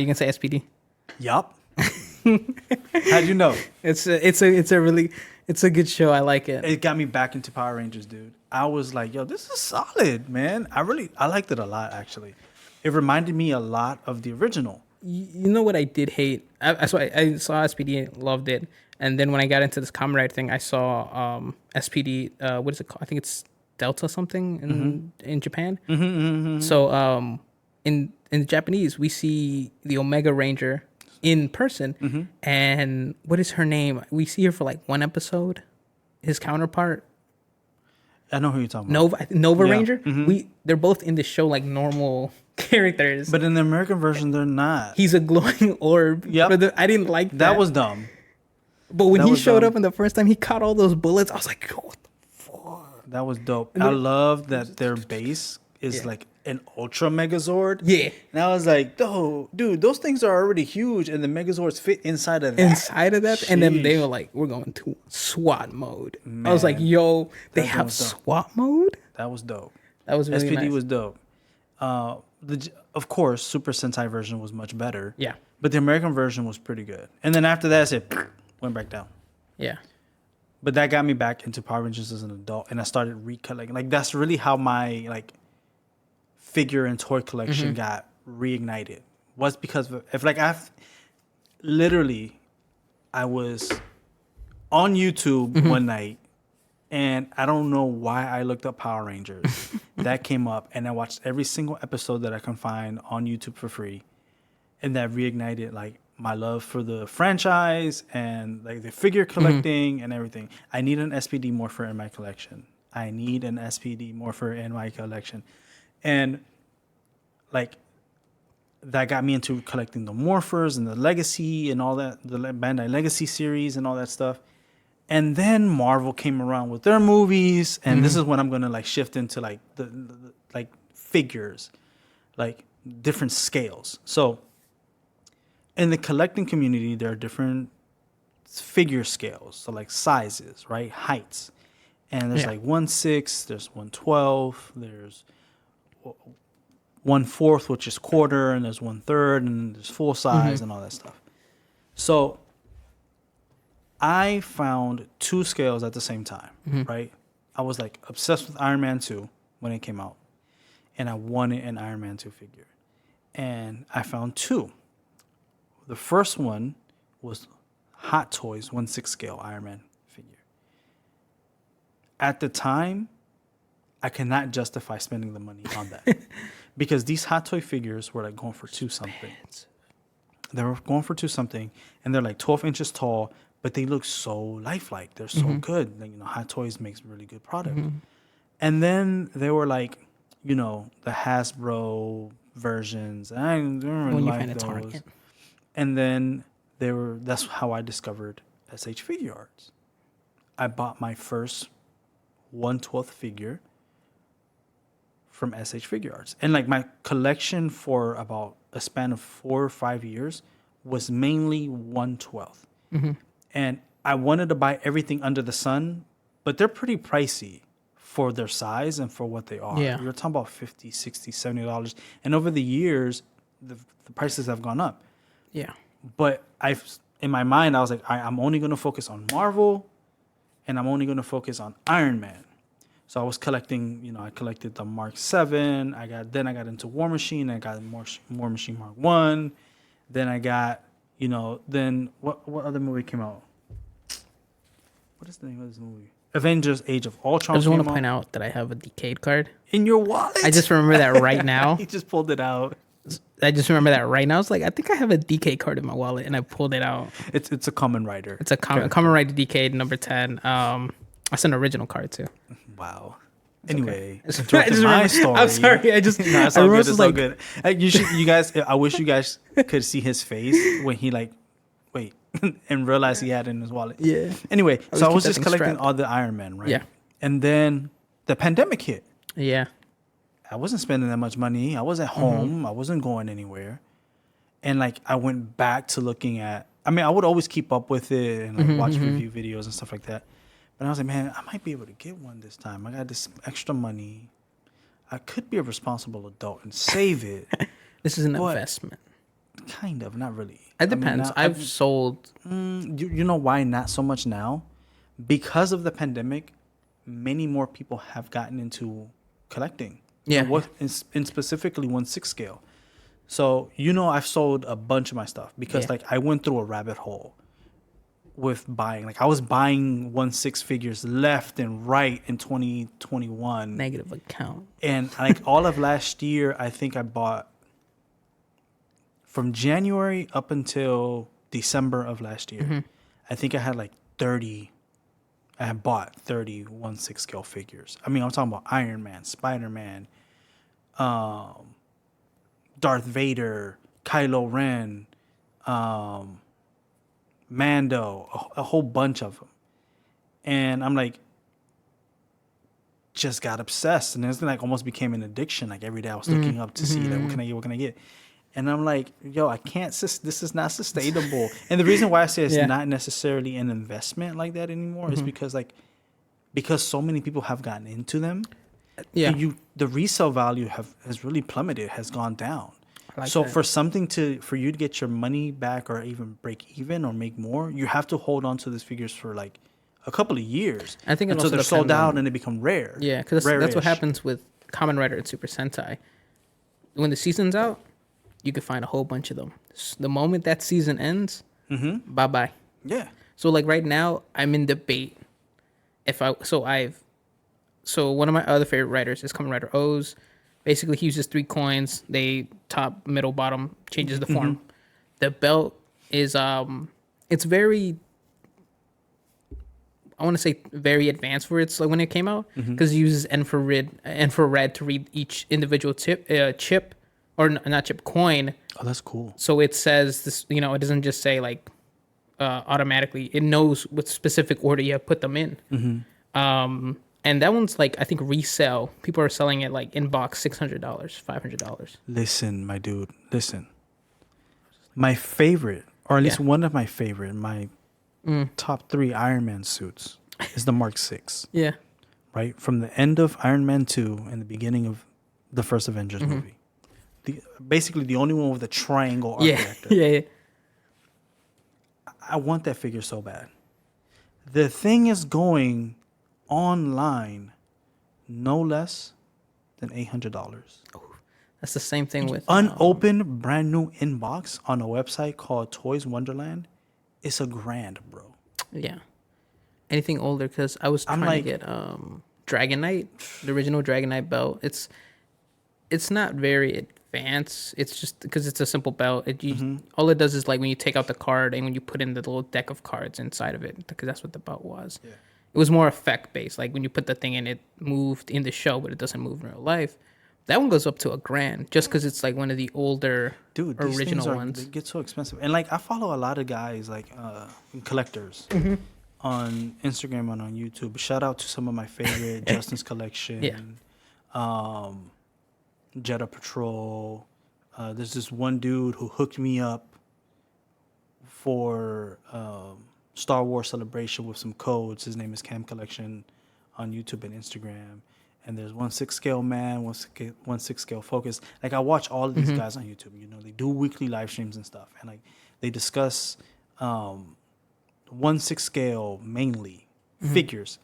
you can say SPD. Yup. How'd you know? It's a good show. I like it. It got me back into Power Rangers, dude. I was like, yo, this is solid, man. I liked it a lot, actually. It reminded me a lot of the original. You know what I did hate? I saw SPD, loved it, and then when I got into this Kamen Rider thing, I saw SPD. What is it called? I think it's Delta something in Japan. So in the Japanese, we see the Omega Ranger in person. And what is her name? We see her for like one episode. His counterpart, I know who you're talking about. Nova Yeah. Ranger. They're both in the show like normal characters. But in the American version, they're not. He's a glowing orb. Yep. I didn't like that. That was dumb. But when that he was showed dumb. up in the first time, he caught all those bullets. I was like, what the fuck? That was dope. I love that their base is like an Ultra Megazord. Yeah. And I was like, dude, those things are already huge, and the Megazords fit inside of that. And then they Sheesh. were like, we're going to SWAT mode. I was like, yo, they that have was dope. SWAT mode? That was dope. That was really SPD nice. was dope. Of course, Super Sentai version was much better. Yeah. But the American version was pretty good. And then after that, it went back down. Yeah. But that got me back into Power Rangers as an adult, and I started recollecting. Like, that's really how my like figure and toy collection got reignited. Was because if like I was on YouTube one night, and I don't know why I looked up Power Rangers. That came up, and I watched every single episode that I can find on YouTube for free, and that reignited like my love for the franchise and like the figure collecting and everything. I need an SPD morpher in my collection. And like that got me into collecting the morphers and the legacy and all that, the Bandai Legacy series and all that stuff. And then Marvel came around with their movies, and this is when I'm gonna like shift into like the like figures, like different scales. So in the collecting community, there are different figure scales, so like sizes, right? Heights. And there's like 1/6, there's 1/12, there's 1/4, which is quarter, and there's 1/3, and there's full size and all that stuff. So I found two scales at the same time, right? I was like obsessed with Iron Man 2 when it came out, and I wanted an Iron Man 2 figure. And I found two. The first one was Hot Toys 1/6 scale Iron Man figure. At the time, I cannot justify spending the money on that because these Hot Toy figures were like going for two something. They were going for two something, and they're like 12 inches tall, but they look so lifelike. They're so good. Like, Hot Toys makes really good product. And then they were like, the Hasbro versions. And I didn't really When you like find a those. Target. And then that's how I discovered SH Figure Arts. I bought my first 1/12 figure from SH Figure Arts. And like my collection for about a span of 4 or 5 years was mainly 1/12. And I wanted to buy everything under the sun, but they're pretty pricey for their size and for what they are. Yeah. You're talking about $50, $60, $70. And over the years, the prices have gone up. Yeah. But in my mind, I was like, I'm only going to focus on Marvel, and I'm only going to focus on Iron Man. So I was collecting, I collected the Mark 7. Then I got into War Machine. I got War Machine Mark 1. Then I got, then what other movie came out? What is the name of this movie? Avengers Age of Ultron. I just want to point out that I have a Decade card. In your wallet? I just remember that right now. He just pulled it out. I just remember that right now. I was like, I think I have a Decade card in my wallet, and I pulled it out. It's a Kamen Rider. It's a Kamen Rider Decade number 10. That's an original card too. Wow. Anyway, okay. interrupting my story. I'm sorry. I just no, it's I all remember good. It's all good. You guys. I wish you guys could see his face when he like, wait, and realized he had it in his wallet. Yeah. Anyway, so I was keep that just thing collecting strapped. all the Iron Man, right? Yeah. And then the pandemic hit. Yeah. I wasn't spending that much money. I was at home. I wasn't going anywhere. And like I went back to looking at. I mean, I would always keep up with it and like watch review videos and stuff like that. But I was like, man, I might be able to get one this time. I got this extra money. I could be a responsible adult and save it. This is an But- investment. Kind of, not really. It depends. I've sold. You know why not so much now? Because of the pandemic, many more people have gotten into collecting. Yeah. In specifically 1/6 scale. So, I've sold a bunch of my stuff because Yeah. like I went through a rabbit hole with buying. Like I was buying 1/6 figures left and right in 2021. Negative account. And like all of last year, I think I bought from January up until December of last year, I think I had like 30. I had bought 30 1/6 scale figures. I mean, I'm talking about Iron Man, Spider Man, Darth Vader, Kylo Ren, Mando, a whole bunch of them. And I'm like, just got obsessed, and it's like almost became an addiction. Like every day I was looking up to see like what can I get, what can I get, and I'm like, yo, I can't. This is not sustainable. And the reason why I say it's Yeah. not necessarily an investment like that anymore is because so many people have gotten into them. Yeah. The resale value has really plummeted, has gone down. I like So that. for you to get your money back or even break even or make more, you have to hold on to these figures for like a couple of years. I think it until also they're sold depends out on- and they become rare. Yeah, because that's what Rare-ish. happens with Kamen Rider and Super Sentai. When the season's out, you can find a whole bunch of them. The moment that season ends, bye bye. Yeah. So like right now, I'm in debate. So one of my other favorite writers is Kamen Rider O's. Basically, he uses 3 coins. They top, middle, bottom, changes the form. The belt is it's very, I want to say very advanced for its like when it came out because it uses infrared to read each individual chip or not chip coin. Oh, that's cool. So it says this, it doesn't just say like automatically. It knows what specific order you have put them in. And that one's like I think resale. People are selling it like in box $600, $500. Listen, my dude. Listen. My favorite, or at least Yeah. one of my favorite, my top 3 Iron Man suits is the Mark 6. Yeah, Right? From the end of Iron Man 2 and the beginning of the first Avengers movie. Basically the only one with a triangle art yeah, director. yeah. I want that figure so bad. The thing is going online no less than $800. That's the same thing with Unopened, brand new inbox on a website called Toys Wonderland. It's $1,000, bro. yeah. Anything older because I was I'm trying like- to get Dragon Knight, the original Dragon Knight belt. It's not very advanced. It's just because it's a simple belt. All it does is like when you take out the card and when you put in the little deck of cards inside of it, because that's what the belt was. Yeah. It was more effect based. Like when you put the thing in, it moved in the show, but it doesn't move in real life. That one goes up to $1,000 just because it's like one of the older Dude, these original things ones. they get so expensive. And like I follow a lot of guys like collectors on Instagram and on YouTube. Shout out to some of my favorite Justin's Collection, Jetta Patrol. There's this one dude who hooked me up for Star Wars Celebration with some codes. His name is Cam Collection on YouTube and Instagram. And there's 1/6 scale man, 1/6 scale focus. Like I watch all of these guys on YouTube. You know, they do weekly live streams and stuff, and like they discuss 1/6 scale mainly figures.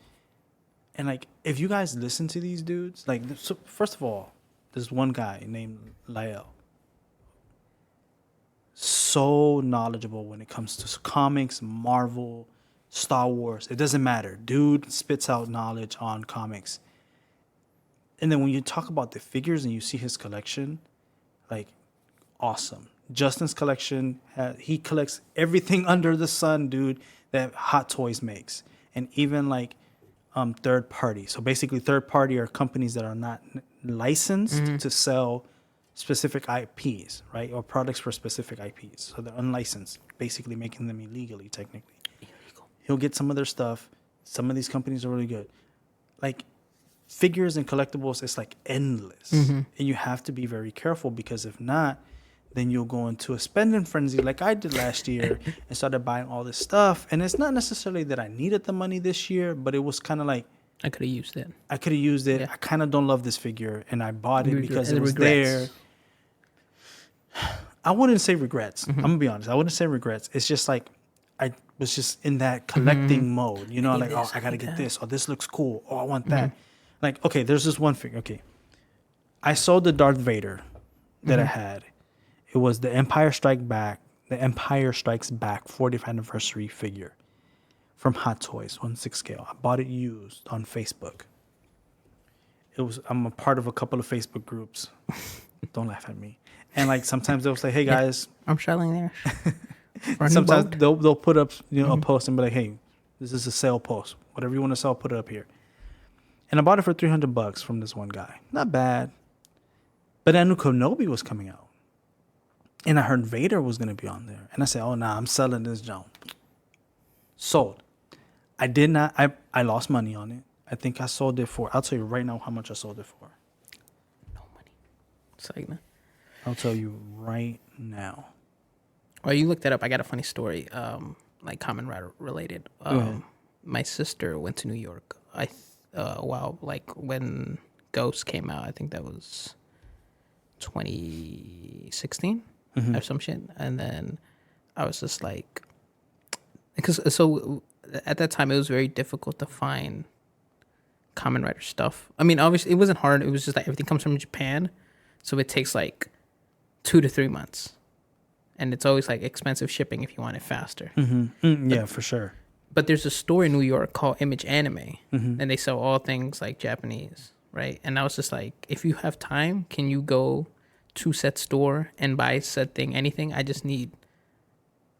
And like if you guys listen to these dudes, like so first of all, there's one guy named Lael. So knowledgeable when it comes to comics, Marvel, Star Wars. It doesn't matter. Dude spits out knowledge on comics. And then when you talk about the figures and you see his collection, like, awesome. Justin's collection, he collects everything under the sun, dude, that Hot Toys makes. And even, like, third party. So basically, third party are companies that are not licensed to sell specific IPs, right? Or products for specific IPs. So they're unlicensed, basically making them illegally, technically. Illegal. He'll get some of their stuff. Some of these companies are really good. Like, figures and collectibles, it's like endless. And you have to be very careful because if not, then you'll go into a spending frenzy like I did last year and started buying all this stuff. And it's not necessarily that I needed the money this year, but it was kind of like I could have used it. I could have used it. Yeah. I kind of don't love this figure and I bought it because it And was regrets. there. I wouldn't say regrets. I'm gonna be honest. I wouldn't say regrets. It's just like I was just in that collecting mode. You know, need like, this, oh, I gotta need get that. this. Oh, this looks cool. Oh, I want that. Like, okay, there's this one figure. Okay. I sold the Darth Vader that I had. It was the Empire Strikes Back 40th anniversary figure from Hot Toys, 1/6 scale. I bought it used on Facebook. I'm a part of a couple of Facebook groups. Don't laugh at me. And like sometimes they'll say, "Hey guys," I'm selling there. For a new sometimes boat. they'll put up a post and be like, "Hey, this is a sale post. Whatever you want to sell, put it up here." And I bought it for $300 from this one guy. Not bad. But I knew Kenobi was coming out. And I heard Vader was going to be on there. And I said, oh, nah, I'm selling this junk. Sold. I did not. I lost money on it. I think I sold it for, I'll tell you right now how much I sold it for. No money. It's like, no. I'll tell you right now. Well, you looked that up. I got a funny story, like Kamen Rider related. My sister went to New York. Like when Ghost came out, I think that was 2016 or some shit. And then I was just like, so at that time it was very difficult to find Kamen Rider stuff. I mean, obviously it wasn't hard. It was just like everything comes from Japan, so it takes like 2 to 3 months, and it's always like expensive shipping if you want it faster. Yeah, for sure. But there's a store in New York called Image Anime, and they sell all things like Japanese, right? And I was just like, if you have time, can you go to said store and buy said thing, anything I just need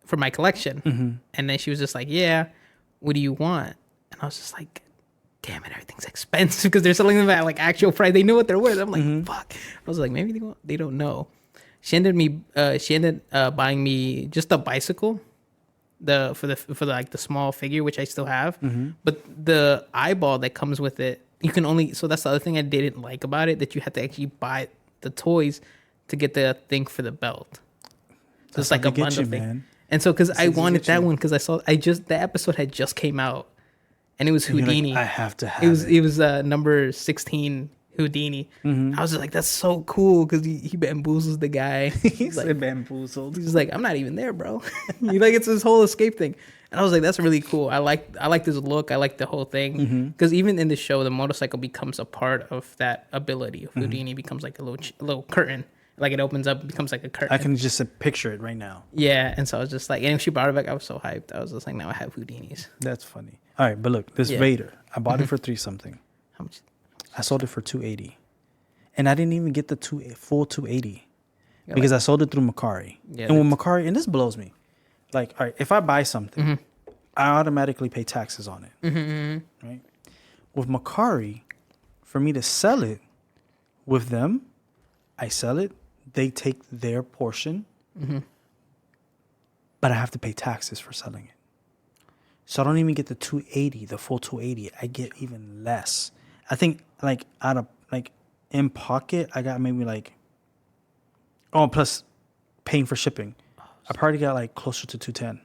for my collection? And then she was just like, yeah, what do you want? And I was just like, damn it, everything's expensive because they're selling them at like actual price. They know what they're worth. I'm like, fuck. I was like, maybe they don't know. She ended buying me just a bicycle, for the like the small figure, which I still have. But the eyeball that comes with it, you can only, so that's the other thing I didn't like about it, that you have to actually buy the toys to get the thing for the belt. So it's like a bundle thing. Man. And so because I wanted that one, because the episode had just came out, and it was Houdini. Like, I have to have it. It was number 16 Houdini. I was just like, that's so cool, because he bamboozles the guy. He's like bamboozled. He's like, I'm not even there, bro. Like, it's this whole escape thing. And I was like, that's really cool. I like this look. I like the whole thing. Because even in the show, the motorcycle becomes a part of that ability. Houdini becomes like a little curtain. Like, it opens up, becomes like a curtain. I can just picture it right now. Yeah, and so I was just like, and she brought it back, I was so hyped. I was just like, now I have Houdinis. That's funny. All right, but look, this Vader, I bought it for $3 something. How much? I sold it for $280, and I didn't even get the full $280 because I sold it through Macari. Yeah, and with Macari, and this blows me. Like, all right, if I buy something, I automatically pay taxes on it, right? With Macari, for me to sell it with them, I sell it. They take their portion, but I have to pay taxes for selling it. So I don't even get the $280, the full $280. I get even less. I think like out of like in pocket, I got maybe like, oh, plus paying for shipping. I probably got like closer to $210.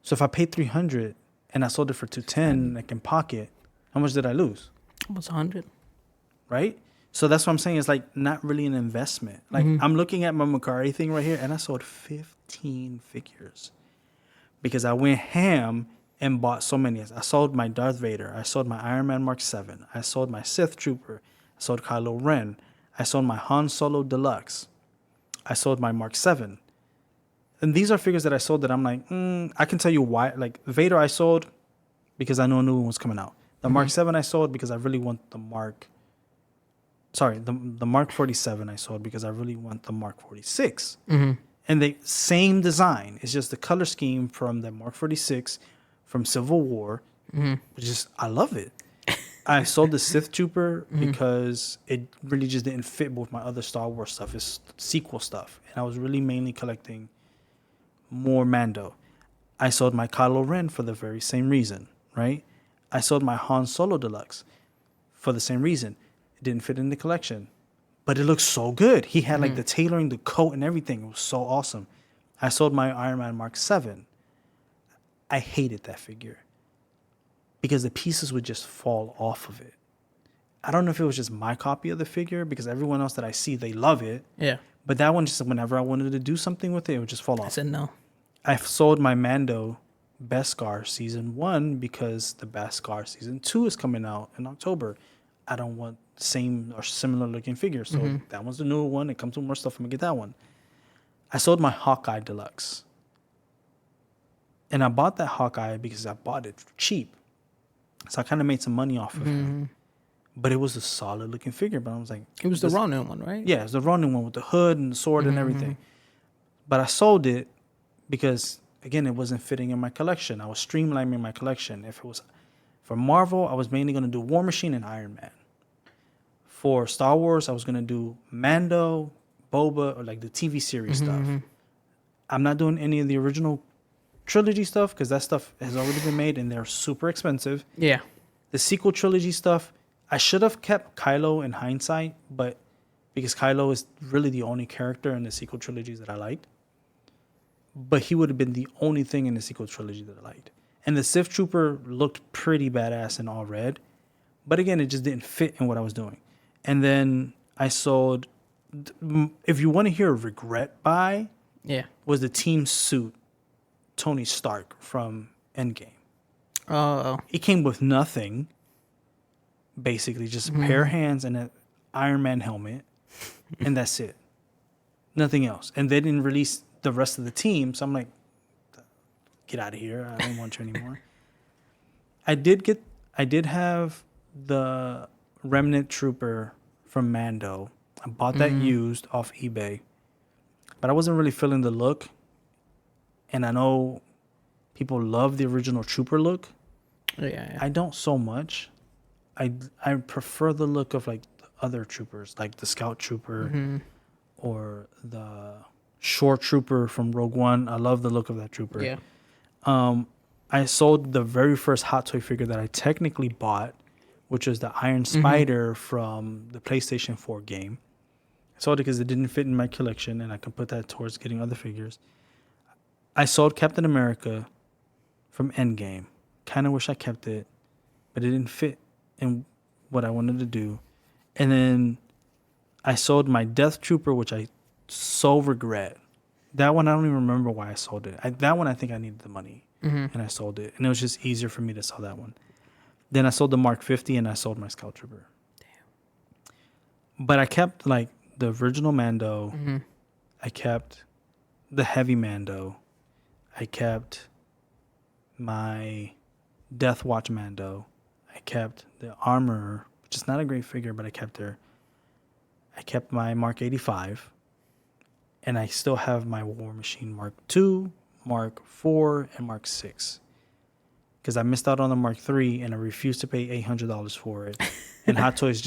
So if I paid $300 and I sold it for $210, like in pocket, how much did I lose? Almost $100. Right? So that's what I'm saying. It's like not really an investment. Like I'm looking at my Macari thing right here, and I sold 15 figures because I went ham and bought so many. I sold my Darth Vader. I sold my Iron Man Mark 7. I sold my Sith Trooper. I sold Kylo Ren. I sold my Han Solo Deluxe. I sold my Mark 7. And these are figures that I sold that I'm like, I can tell you why. Like Vader I sold because I know a new one was coming out. The Mark 7 I sold because I really want the the Mark 47 I sold because I really want the Mark 46. And the same design. It's just the color scheme from the Mark 46 from Civil War, which is, I love it. I sold the Sith Trooper because it really just didn't fit with my other Star Wars stuff. It's sequel stuff. And I was really mainly collecting more Mando. I sold my Kylo Ren for the very same reason, right? I sold my Han Solo Deluxe for the same reason. It didn't fit in the collection, but it looks so good. He had like the tailoring, the coat and everything. It was so awesome. I sold my Iron Man Mark 7. I hated that figure because the pieces would just fall off of it. I don't know if it was just my copy of the figure because everyone else that I see, they love it. Yeah. But that one, just whenever I wanted to do something with it, it would just fall off. I said no. I sold my Mando Beskar Season 1 because the Beskar Season 2 is coming out in October. I don't want same or similar looking figures. So that one's the newer one. It comes with more stuff. I'm going to get that one. I sold my Hawkeye Deluxe. And I bought that Hawkeye because I bought it cheap. So I kind of made some money off of him. but it was a solid looking figure. But I was like, It was the Ronin one, right? yeah, it's the running one with the hood and the sword and everything. But I sold it because again, it wasn't fitting in my collection. I was streamlining my collection. If it was for Marvel, I was mainly going to do War Machine and Iron Man. For Star Wars, I was going to do Mando, Boba, or like the TV series stuff. I'm not doing any of the original trilogy stuff because that stuff has already been made and they're super expensive. Yeah. The sequel trilogy stuff, I should have kept Kylo in hindsight, but because Kylo is really the only character in the sequel trilogies that I liked. But he would have been the only thing in the sequel trilogy that I liked. And the Sith Trooper looked pretty badass in all red. But again, it just didn't fit in what I was doing. And then I sold, if you want to hear a regret buy, Yeah. was the team suit Tony Stark from Endgame. Oh. It came with nothing, basically just a pair of hands and an Iron Man helmet, and that's it. Nothing else. And they didn't release the rest of the team, so I'm like, get out of here. I don't want you anymore. I did have the Remnant Trooper from Mando. I bought that used off eBay, but I wasn't really feeling the look. And I know people love the original Trooper look. Yeah. I don't so much. I prefer the look of like the other troopers, like the Scout Trooper or the Shore Trooper from Rogue One. I love the look of that trooper. Yeah. I sold the very first Hot Toy figure that I technically bought, which was the Iron Spider from the PlayStation 4 game. I sold it because it didn't fit in my collection, and I can put that towards getting other figures. I sold Captain America from Endgame. Kind of wish I kept it, but it didn't fit in what I wanted to do. And then I sold my Death Trooper, which I so regret. That one, I don't even remember why I sold it. That one, I think I needed the money, and I sold it. And it was just easier for me to sell that one. Then I sold the Mark 50, and I sold my Scout Trooper. Damn. But I kept, like, the original Mando. I kept the Heavy Mando. I kept my Death Watch Mando. I kept the Armorer, which is not a great figure, but I kept her. I kept my Mark 85. And I still have my War Machine Mark II, Mark IV, and Mark VI. Because I missed out on the Mark III, and I refused to pay $800 for it. And Hot Toys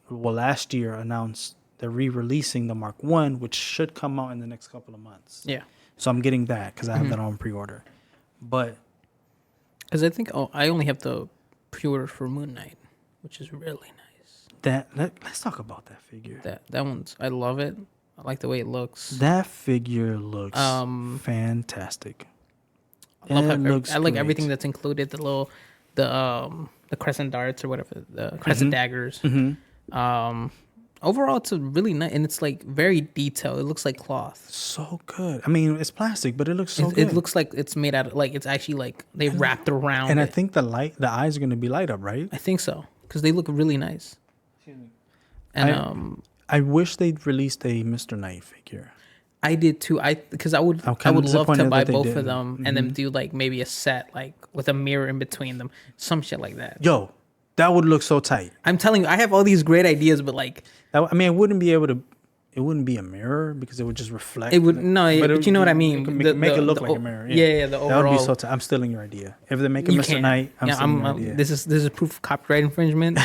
last year announced they're re-releasing the Mark I, which should come out in the next couple of months. Yeah. So I'm getting that because I have that on pre-order. But Because I think I only have the pre-order for Moon Knight, which is really nice. let's talk about that figure. That one's, I love it. I like the way it looks. That figure looks fantastic. I like everything that's included. The crescent darts or whatever, the crescent daggers. Overall, it's a really nice, and it's like very detailed. It looks like cloth. So good. I mean, it's plastic, but it looks so good. It looks like it's made out of, like, it's actually like they wrapped around. And it. I think the eyes are going to be light up, right? I think so, because they look really nice. And I wish they'd released a Mr. Knight figure. I did too. Because I would love to buy both of them and then do like maybe a set like with a mirror in between them, some shit like that. Yo, that would look so tight. I'm telling you, I have all these great ideas, but like, I mean, it wouldn't be a mirror because it would just reflect. It would but you know what I mean. Make it look like a mirror. Yeah. The overall. That would be so tight. I'm stealing your idea. If they make a Mr. Knight, I'm stealing your idea. This is proof of copyright infringement.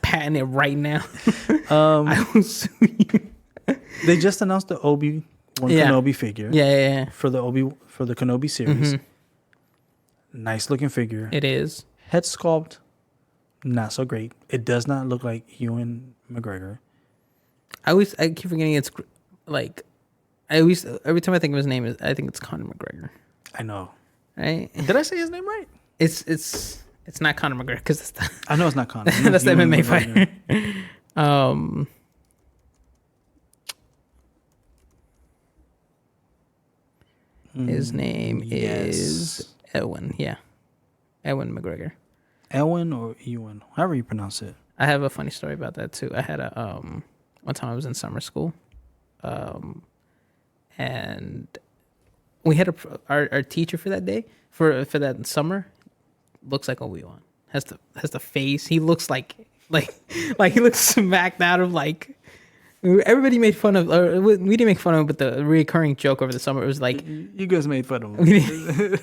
Patent it right now. I will sue you. They just announced the Obi-Wan Kenobi figure. Yeah. For the Kenobi series. Nice looking figure. It is. Head sculpt, not so great. It does not look like Ewan McGregor. I keep forgetting it's like, every time I think of his name, I think it's Conor McGregor. I know. Right? Did I say his name right? It's not Conor McGregor because I know it's not Conor. That's the MMA fighter. His name is Ewan. Yeah, Ewan McGregor. Ewan or Ewan, however you pronounce it. I have a funny story about that too. I had one time I was in summer school, and we had our teacher for that day for that summer looks like Obi-Wan. Has the face. He looks like like he looks smacked out of like. Everybody made fun of, or we didn't make fun of him, but the recurring joke over the summer was like, You guys made fun of him.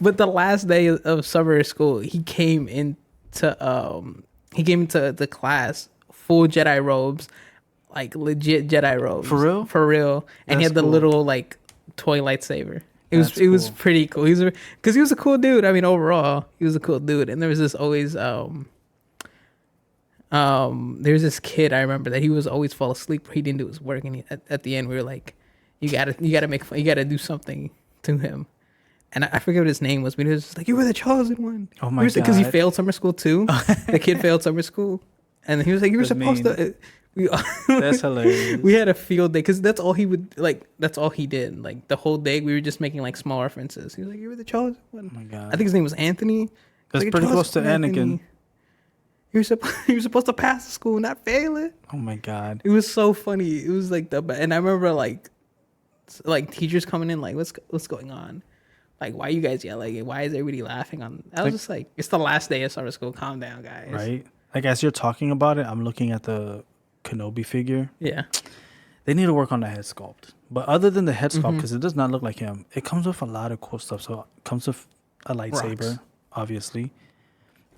but the last day of summer school, he came into the class full Jedi robes, like legit Jedi robes. For real? For real. And he That's had the cool. little like toy lightsaber. That's It was cool. pretty cool. Because he was a cool dude. I mean, overall, he was a cool dude. And there was this always there's this kid I remember that he was always fall asleep. He didn't do his work, and at the end we were like, you gotta make fun, you gotta do something to him. And I forget what his name was, but he was just like, you were the chosen one. Oh my Because he God. failed summer school too. The kid failed summer school, and he was like, you were That's supposed mean. to. We, That's hilarious. we had a field day because that's all he would like. That's all he did. Like the whole day, we were just making like small references. He was like, you were the chosen one. Oh my God. I think his name was Anthony. That's Like, pretty "Chosen close to one, Anakin. You're supposed to pass the school, not fail it. Oh my God. It was so funny. It was like and I remember like teachers coming in like, what's going on? Like, why you guys yelling? Why is everybody laughing? I was just like, it's the last day of summer school. Calm down, guys. Right? Like, as you're talking about it, I'm looking at the Kenobi figure. Yeah. They need to work on the head sculpt. But other than the head sculpt, because it does not look like him, it comes with a lot of cool stuff. So it comes with a lightsaber, Rocks. obviously.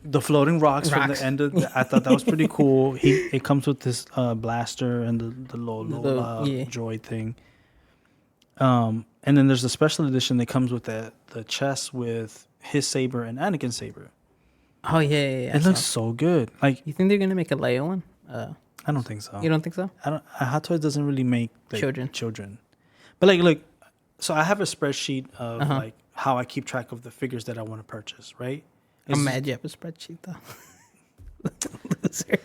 The floating rocks from Rocks. the end of I thought that was pretty cool. It comes with this blaster and the Lola yeah. droid thing. And then there's a special edition that comes with the chest with his saber and Anakin's saber. Oh yeah. It looks so good. Like, You think they're gonna make a Leia one? I don't think so. You don't think so? I don't. Hot Toys doesn't really make like, Children. Children, but like, look. So I have a spreadsheet of Uh-huh. like how I keep track of the figures that I want to purchase. Right. I'm mad you have a spreadsheet though. Loser.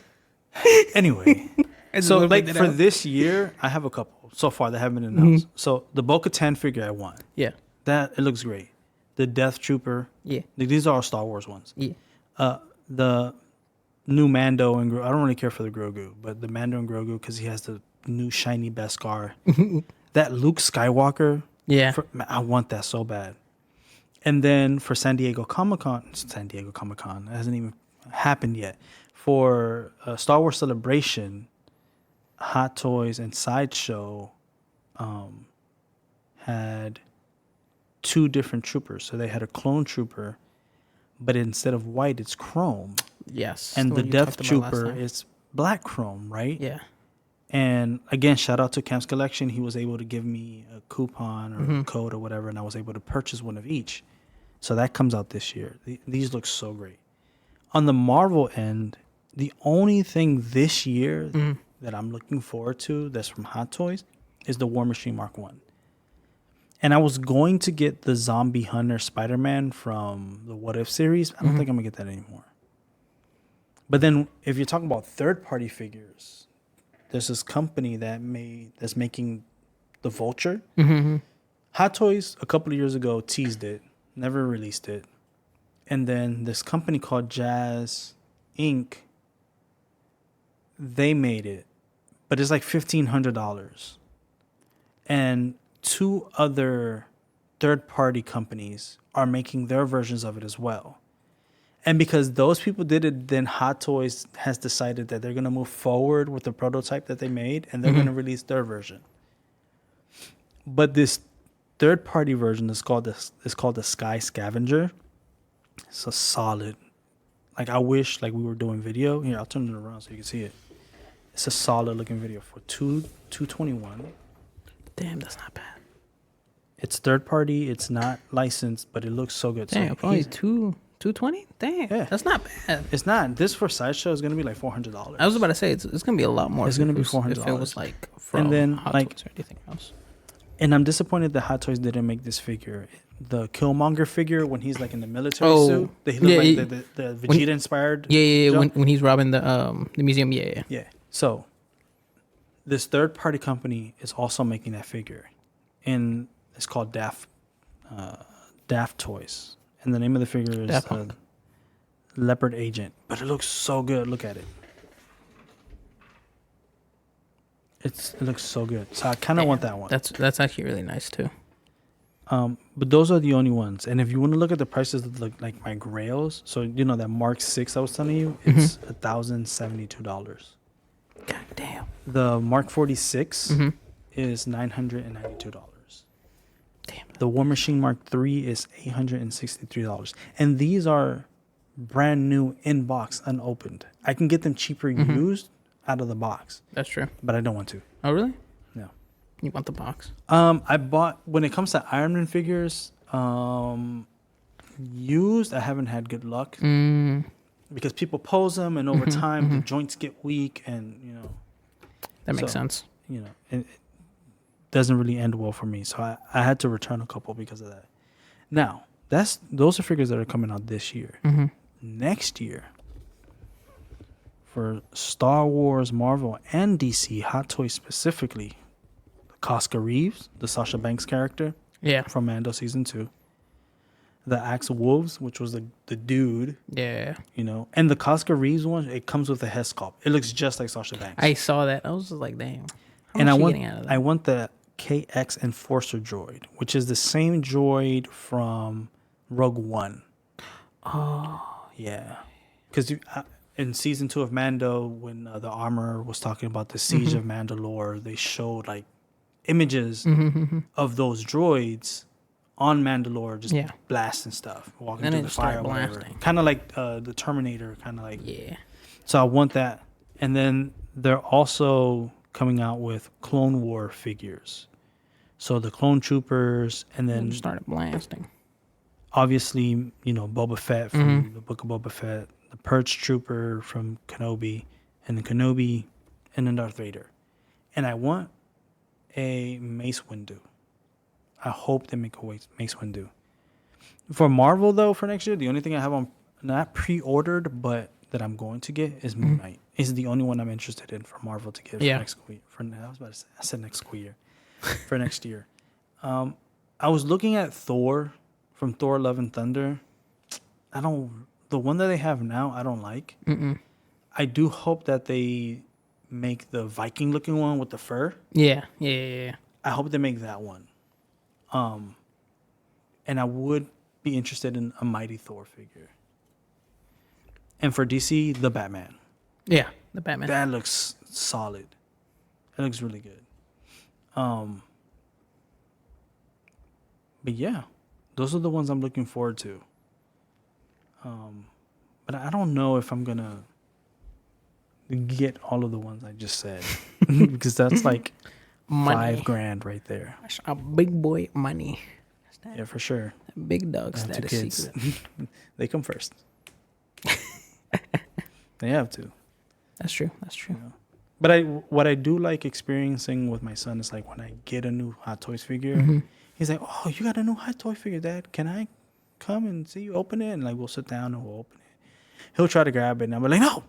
Anyway, I just so wanna like point that for out. this year, I have a couple so far that haven't been announced. So the Bo-Katan figure I want. Yeah. That it looks great. The Death Trooper. Yeah. These are all Star Wars ones. Yeah. The new Mando and I don't really care for the Grogu, but the Mando and Grogu because he has the new shiny Beskar. That Luke Skywalker. Yeah. Man, I want that so bad. And then for San Diego Comic-Con, it hasn't even happened yet. For Star Wars Celebration, Hot Toys and Sideshow had two different troopers. So they had a clone trooper, but instead of white, it's chrome. Yes. And the one you Death talked about last Trooper time. is black chrome, right? Yeah. And again, shout out to Camp's Collection. He was able to give me a coupon or a code or whatever, and I was able to purchase one of each. So that comes out this year. These look so great. On the Marvel end, the only thing this year that I'm looking forward to that's from Hot Toys is the War Machine Mark 1. And I was going to get the Zombie Hunter Spider-Man from the What If series. I don't think I'm going to get that anymore. But then if you're talking about third-party figures, there's this company that's making the Vulture. Hot Toys a couple of years ago teased it, never released it. And then this company called Jazz Inc., they made it, but it's like $1,500. And two other third-party companies are making their versions of it as well. And because those people did it, then Hot Toys has decided that they're going to move forward with the prototype that they made, and they're going to release their version. But this third-party version is called the Sky Scavenger. It's a solid. Like, I wish like we were doing video. Here, I'll turn it around so you can see it. It's a solid-looking video for $221. Damn, that's not bad. It's third-party. It's not licensed, but it looks so good. Damn, So probably he's- 220. Damn, Yeah. that's not bad. it's not. This for Sideshow is going to be like $400. I was about to say it's gonna be a lot more. It's if gonna it be was- $400. If it was like from And then, Hot like- Toys or anything else. And I'm disappointed that Hot Toys didn't make this figure. The Killmonger figure when he's like in the military Oh, suit. He looked yeah, like yeah. the Vegeta inspired. Yeah. jump. When he's robbing the museum. Yeah. Yeah. So this third party company is also making that figure, and it's called Daft Toys, and the name of the figure is Daft Punk. Leopard Agent. But it looks so good. Look at it. It looks so good. So I kind of want that one. That's actually really nice too. But those are the only ones. And if you want to look at the prices of like my grails, so you know that Mark 6 I was telling you, it's $1,072. God damn. The Mark 46 Mm-hmm. is $992. Damn. The War Machine Mark III is $863. And these are brand new in box, unopened. I can get them cheaper used out of the box, That's true. but I don't want to. Oh, really? No. You want the box? I bought, when it comes to Iron Man figures, used, I haven't had good luck because people pose them, and over time the joints get weak, and That makes So- sense. it doesn't really end well for me. So I had to return a couple because of that. Now those are figures that are coming out this year. Next year, for Star Wars, Marvel, and DC Hot Toys specifically, Casca Reeves, the Sasha Banks character Yeah. from Mando season 2, the Axe Wolves, which was the dude, Yeah. and the Casca Reeves one, it comes with a head sculpt. It looks just like Sasha Banks. I saw that. I was just like, damn. How And much I you want getting out of that? I want the KX Enforcer droid, which is the same droid from Rogue One. Oh. Yeah, because in season 2 of Mando, when the armor was talking about the siege of Mandalore, they showed like images of those droids on Mandalore, just Yeah. blasting stuff, walking Then through it the just started fire, or whatever. blasting. Kind of like the Terminator, kind of like. Yeah. So I want that, and then they're also coming out with Clone War figures. So the Clone Troopers, and Then then just started blasting. obviously, Boba Fett from the Book of Boba Fett, the Purge Trooper from Kenobi, and then Kenobi, and then Darth Vader. And I want a Mace Windu. I hope they make a Mace Windu. For Marvel, though, for next year, the only thing I have on, not pre-ordered, but that I'm going to get is Moon Knight. Is the only one I'm interested in for Marvel to get for Yeah. next school year. I was about to say, I said next school year. For next year. I was looking at Thor from Thor Love and Thunder. The one that they have now, I don't like. I do hope that they make the Viking looking one with the fur. Yeah. Yeah. I hope they make that one. And I would be interested in a Mighty Thor figure. And for DC, the Batman. Yeah. The Batman. That looks solid. That looks really good. But yeah, those are the ones I'm looking forward to. But I don't know if I'm gonna get all of the ones I just said because that's like Money. $5,000 right there. That's a big boy money. Yeah, for sure. Big dog I have 2 status kids. secret. They come first. They have to. That's true. That's true. But what I do like experiencing with my son is like when I get a new Hot Toys figure, he's like, "Oh, you got a new Hot Toy figure, Dad? Can I come and see you open it?" And like we'll sit down and we'll open it. He'll try to grab it, and I'm like, "No."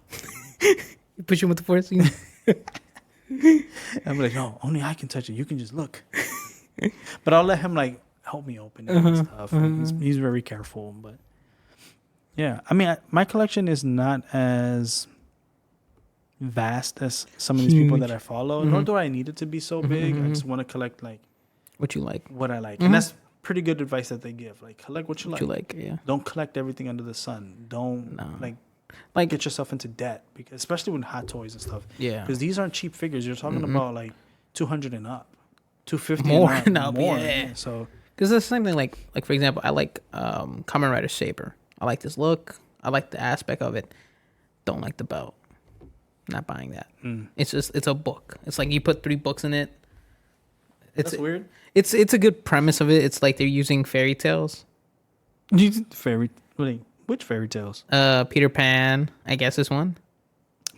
You push him with the force. I'm like, "No, only I can touch it. You can just look." But I'll let him like help me open it and stuff. And he's very careful, but yeah, I mean, my collection is not as vast as some of these people that I follow, nor do I need it to be so big. I just want to collect like What you like? what I like, and that's pretty good advice that they give. Like collect what you What like. you like? Yeah. Don't collect everything under the sun. Don't No. like get yourself into debt, because especially with Hot Toys and stuff. Yeah. Because these aren't cheap figures. You're talking about like 200 and up, 250 More and up, and up, more. yeah. So Because it's the same thing. Like for example, I like Kamen Rider Saber. I like this look. I like the aspect of it. Don't like the belt. Not buying that. It's a book. It's like you put 3 books in it. that's weird. It's a good premise of it. It's like they're using fairy tales. Which fairy tales? Peter Pan, I guess is one.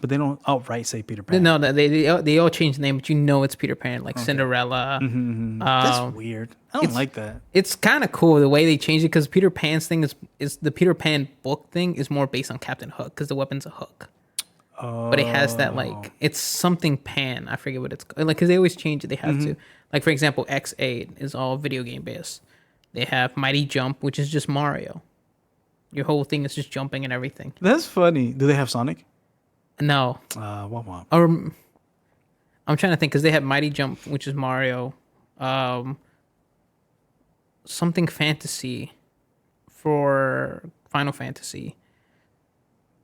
But they don't outright say Peter Pan. No, they all change the name, but you know it's Peter Pan, like Cinderella. That's weird. I don't like that. It's kind of cool the way they changed it, because Peter Pan's thing is the Peter Pan book thing is more based on Captain Hook, because the weapon's a hook. But it has that like it's something Pan. I forget what it's called. Like because they always change it. They have to. Like for example, X8 is all video game based. They have Mighty Jump, which is just Mario. Your whole thing is just jumping and everything. That's funny. Do they have Sonic? No, Womp. or I'm trying to think because they have Mighty Jump, which is Mario. something fantasy for Final Fantasy.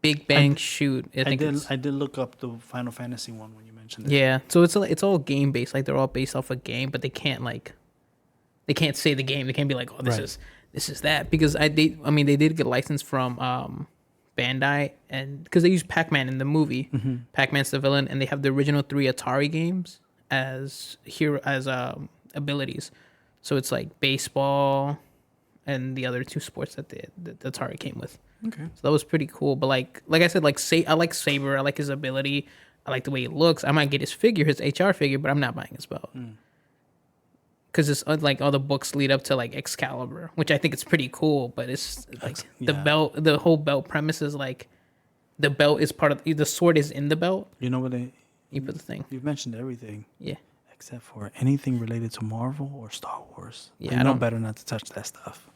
Big Bang Shoot. I think it's I did look up the Final Fantasy one when you mentioned it. yeah. So it's all game based. Like they're all based off a game, but they can't say the game. They can't be like, oh, this is that because I mean they did get licensed from Bandai and because they use Pac-Man in the movie. Pac-Man's the villain, and they have the original 3 Atari games as abilities. So it's like baseball and the other 2 sports that the Atari came with. Okay. So that was pretty cool. But like I said, I like Saber. I like his ability. I like the way he looks. I might get his figure, his HR figure, but I'm not buying his belt. Because it's like all the books lead up to like Excalibur, which I think it's pretty cool. But it's like the belt, the whole belt premise is like the belt is part of the sword is in the belt. You know what you put the thing. You've mentioned everything. Yeah. Except for anything related to Marvel or Star Wars. Yeah, they know better not to touch that stuff.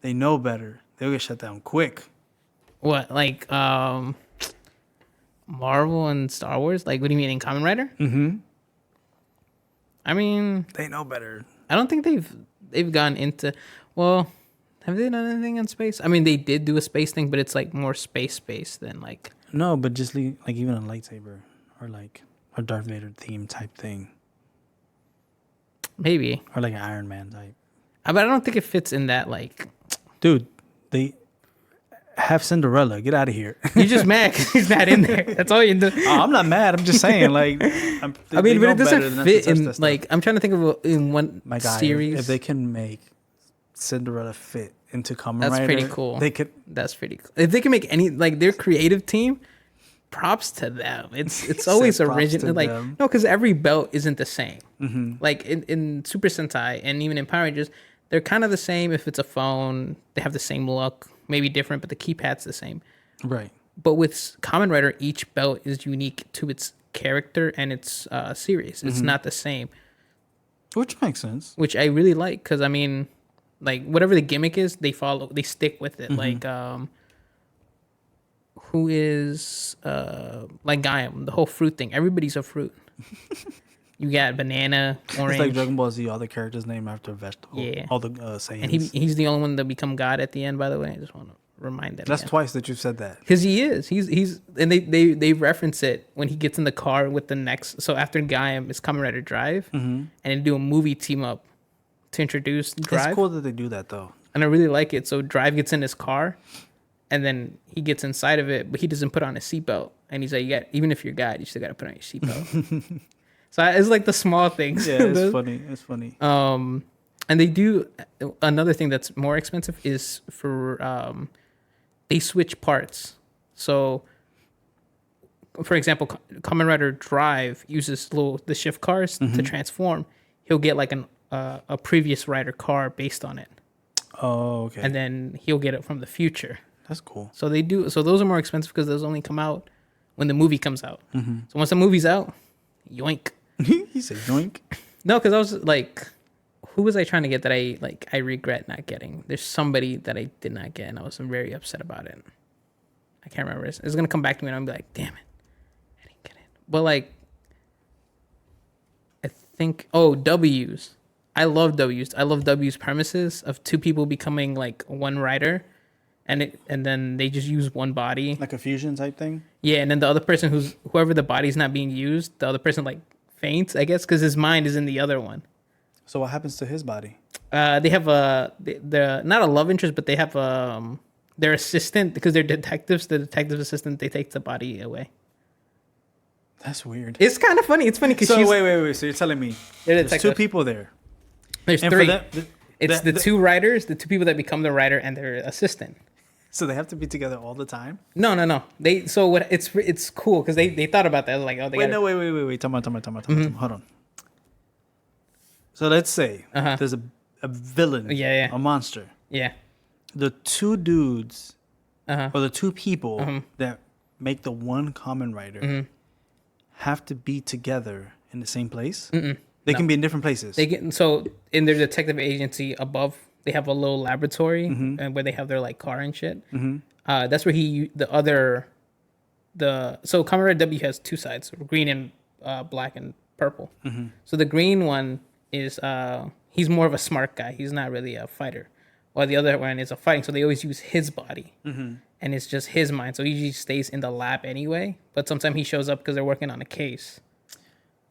They know better. They'll get shut down quick. What like Marvel and Star Wars? Like what do you mean in Kamen Rider? Mm-hmm. I mean, they know better. I don't think they've gone into. Well, have they done anything in space? I mean, they did do a space thing, but it's like more space than like. No, but just like even a lightsaber or like a Darth Vader theme type thing. Maybe. Or like an Iron Man type. But I don't think it fits in that like. Dude, they have Cinderella. Get out of here. You're just mad because he's not in there. That's all you do. Oh, I'm not mad. I'm just saying, like, I mean, but it doesn't fit in. Like, I'm trying to think of in one series. If they can make Cinderella fit into Kamen Rider, that's pretty cool. They could. That's pretty cool. If they can make any like their creative team, props to them. It's always original. Like no, because every belt isn't the same. Mm-hmm. Like in Super Sentai and even in Power Rangers, they're kind of the same. If it's a phone, they have the same look. Maybe different, but the keypad's the same. Right. But with Kamen Rider, each belt is unique to its character and its series. It's not the same. Which makes sense. Which I really like because I mean, like whatever the gimmick is, they stick with it. Like who is like Gaim, the whole fruit thing. Everybody's a fruit. You got banana, orange. It's like Dragon Ball Z. All the characters named after a vegetable. Yeah. All the Saiyans. And he's the only one that become God at the end. By the way, I just want to remind that. That's twice that you've said that. Because he is. He's and they reference it when he gets in the car with the next. So after Gaim is Kamen Rider Drive, and they do a movie team up to introduce Drive. It's cool that they do that though. And I really like it. So Drive gets in his car, and then he gets inside of it, but he doesn't put on a seatbelt. And he's like, even if you're God, you still got to put on your seatbelt. So it's like the small things. Yeah, it's funny. It's funny. And they do another thing that's more expensive is for they switch parts. So, for example, Kamen Rider Drive uses the shift cars to transform. He'll get like a previous rider car based on it. Oh, okay. And then he'll get it from the future. That's cool. So they do. So those are more expensive because those only come out when the movie comes out. So once the movie's out, yoink. He said yoink. No, because I was like, who was I trying to get that I regret not getting? There's somebody that I did not get, and I was very upset about it. I can't remember. It's gonna come back to me, and I'm gonna be like, damn it, I didn't get it. But like, I think W's. I love W's. I love W's premises of 2 people becoming like one rider, and then they just use one body, like a fusion type thing. Yeah, and then the other person whoever the body's not being used, the other person like faints, I guess, because his mind is in the other one. So what happens to his body? They have they're not a love interest, but they have their assistant because they're detectives. The detective assistant, they take the body away. That's weird. It's kind of funny. It's funny because wait. So you're telling me there's 2 people there? There's and 3. It's the 2 writers, the 2 people that become the writer, and their assistant. So they have to be together all the time? No. It's cool because they thought about that. Like, wait. Time on. Hold on. So let's say there's a villain, a monster. Yeah. The 2 dudes or the 2 people that make the one Kamen Rider have to be together in the same place? They can be in different places. So in their detective agency above, they have a little laboratory and where they have their like car and shit. That's where so Kamen Rider W has 2 sides, green and black and purple. So the green one is he's more of a smart guy. He's not really a fighter. While the other one is a fighting, so they always use his body, and it's just his mind. So he usually stays in the lab anyway. But sometimes he shows up because they're working on a case.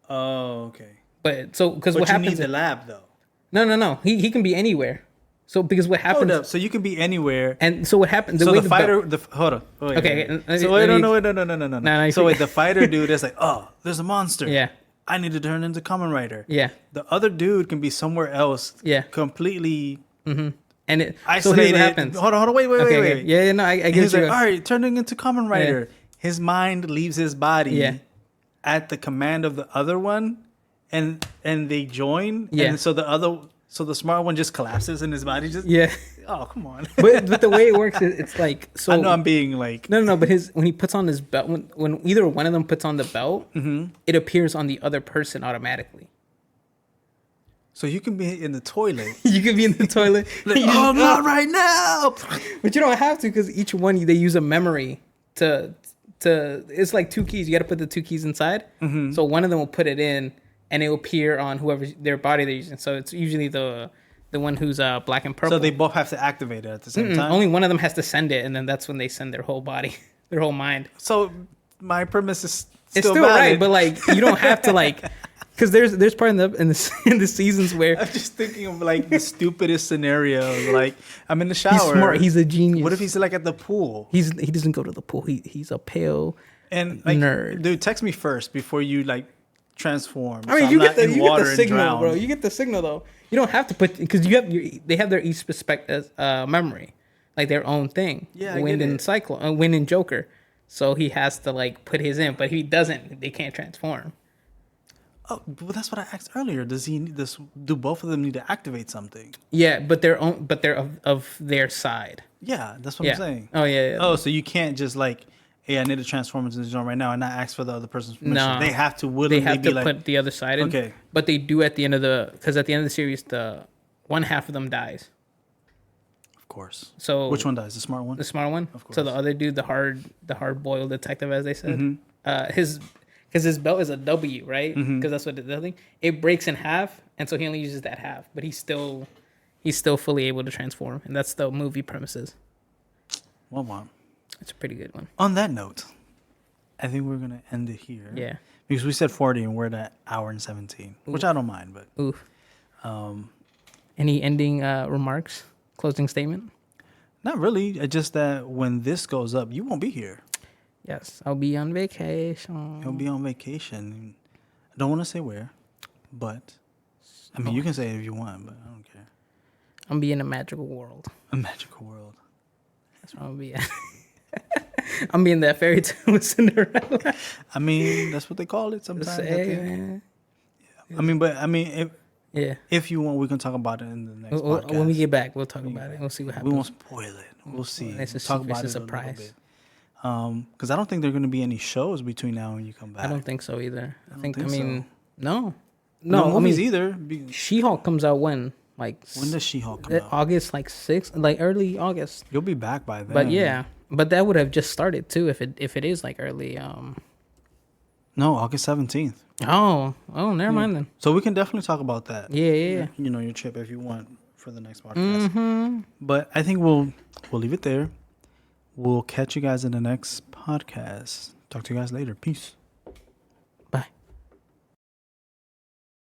Oh, okay. But so because But what you happens? need the lab though. No. He can be anywhere. So because what happens? Hold up. So you can be anywhere. And so what happens? So way the fighter, hold on. Wait, Okay, wait. So wait, no. No, So wait, the fighter dude is like, oh, there's a monster. Yeah. I need to turn into Kamen Rider. Yeah. The other dude can be somewhere else. Yeah. Completely And it isolated. So here's what happens. Hold on. Wait. Okay. Yeah. No, I And get he's you. like, all right, turning into Kamen Rider. His mind leaves his body. Yeah. At the command of the other one, and they join. Yeah. And so the smart one just collapses and his body just. Yeah. Oh, come on. But the way it works is it's like so. I know I'm being like. No. But when he puts on his belt, when either one of them puts on the belt, it appears on the other person automatically. So you can be in the toilet. You can be in the toilet. Like, oh, not right now. But you don't have to because each one they use a memory to. It's like two keys. You got to put the two keys inside. So one of them will put it in, and it will appear on whoever their body they're using. So it's usually the one who's black and purple. So they both have to activate it at the same time. Only one of them has to send it, and then that's when they send their whole body, their whole mind. So my premise is It's still valid. right, but like you don't have to like, because there's part in the seasons where I'm just thinking of like the stupidest scenarios. Like I'm in the shower. he's smart. He's a genius. What if he's like at the pool? He doesn't go to the pool. He's a pale And like, nerd. dude, text me first before you like transform. I mean, so you I'm get not in water the and signal, drown. bro. You get the signal though. You don't have to put because they have their each perspective memory, like their own thing. Yeah, I Wind get and it. Cyclone, Wind and Joker. So he has to like put his in, but if he doesn't, they can't transform. Oh, but that's what I asked earlier. Does he need this? Do both of them need to activate something? Yeah, but they're of their side. Yeah, that's what Yeah. I'm saying. Oh yeah. Oh, so you can't just like, hey, I need to transform into the zone right now and not ask for the other person's permission. No. They have to They willingly have be to like, put the other side in. Okay. But they do at the end of because at the end of the series, the one half of them dies. of course. So Which one dies? The smart one? The smart one. Of course. So the other dude, the hard boiled detective, as they said, Mm-hmm. his belt is a W, right? Because that's what the thing. It breaks in half, and so he only uses that half, but he's still fully able to transform, and that's the movie premises. Well, wow. It's a pretty good one. On that note, I think we're gonna end it here. Yeah. Because we said 40 and we're at an hour and 17, which I don't mind, but Ooh. Any ending remarks? Closing statement? not really. It's just that when this goes up, you won't be here. Yes, I'll be on vacation. You'll be on vacation. I don't want to say where, but I mean, you can say it if you want, but I don't care. I'm be in a magical world. A magical world. That's where I'm gonna be at. I'm being that fairy tale with Cinderella. I mean, that's what they call it sometimes. I Say, think. man. I mean, Yeah. if you want, we can talk about it in the next podcast. When we get back, we'll talk about it. We'll see what happens. We won't spoil it. We'll see. It's a We'll talk secret, about it's it a a little surprise. bit. Because I don't think there are going to be any shows between now and you come back. I don't think so either. I think mean, so. no. No I movies mean, either. She-Hulk comes out when? Like When does She-Hulk come out? August, like 6th, like early August. You'll be back by then. But yeah, but that would have just started too if it is like early. No, August 17th. Oh, never mind then. So we can definitely talk about that. Yeah. You know, your trip if you want for the next podcast. But I think we'll leave it there. We'll catch you guys in the next podcast. Talk to you guys later. Peace.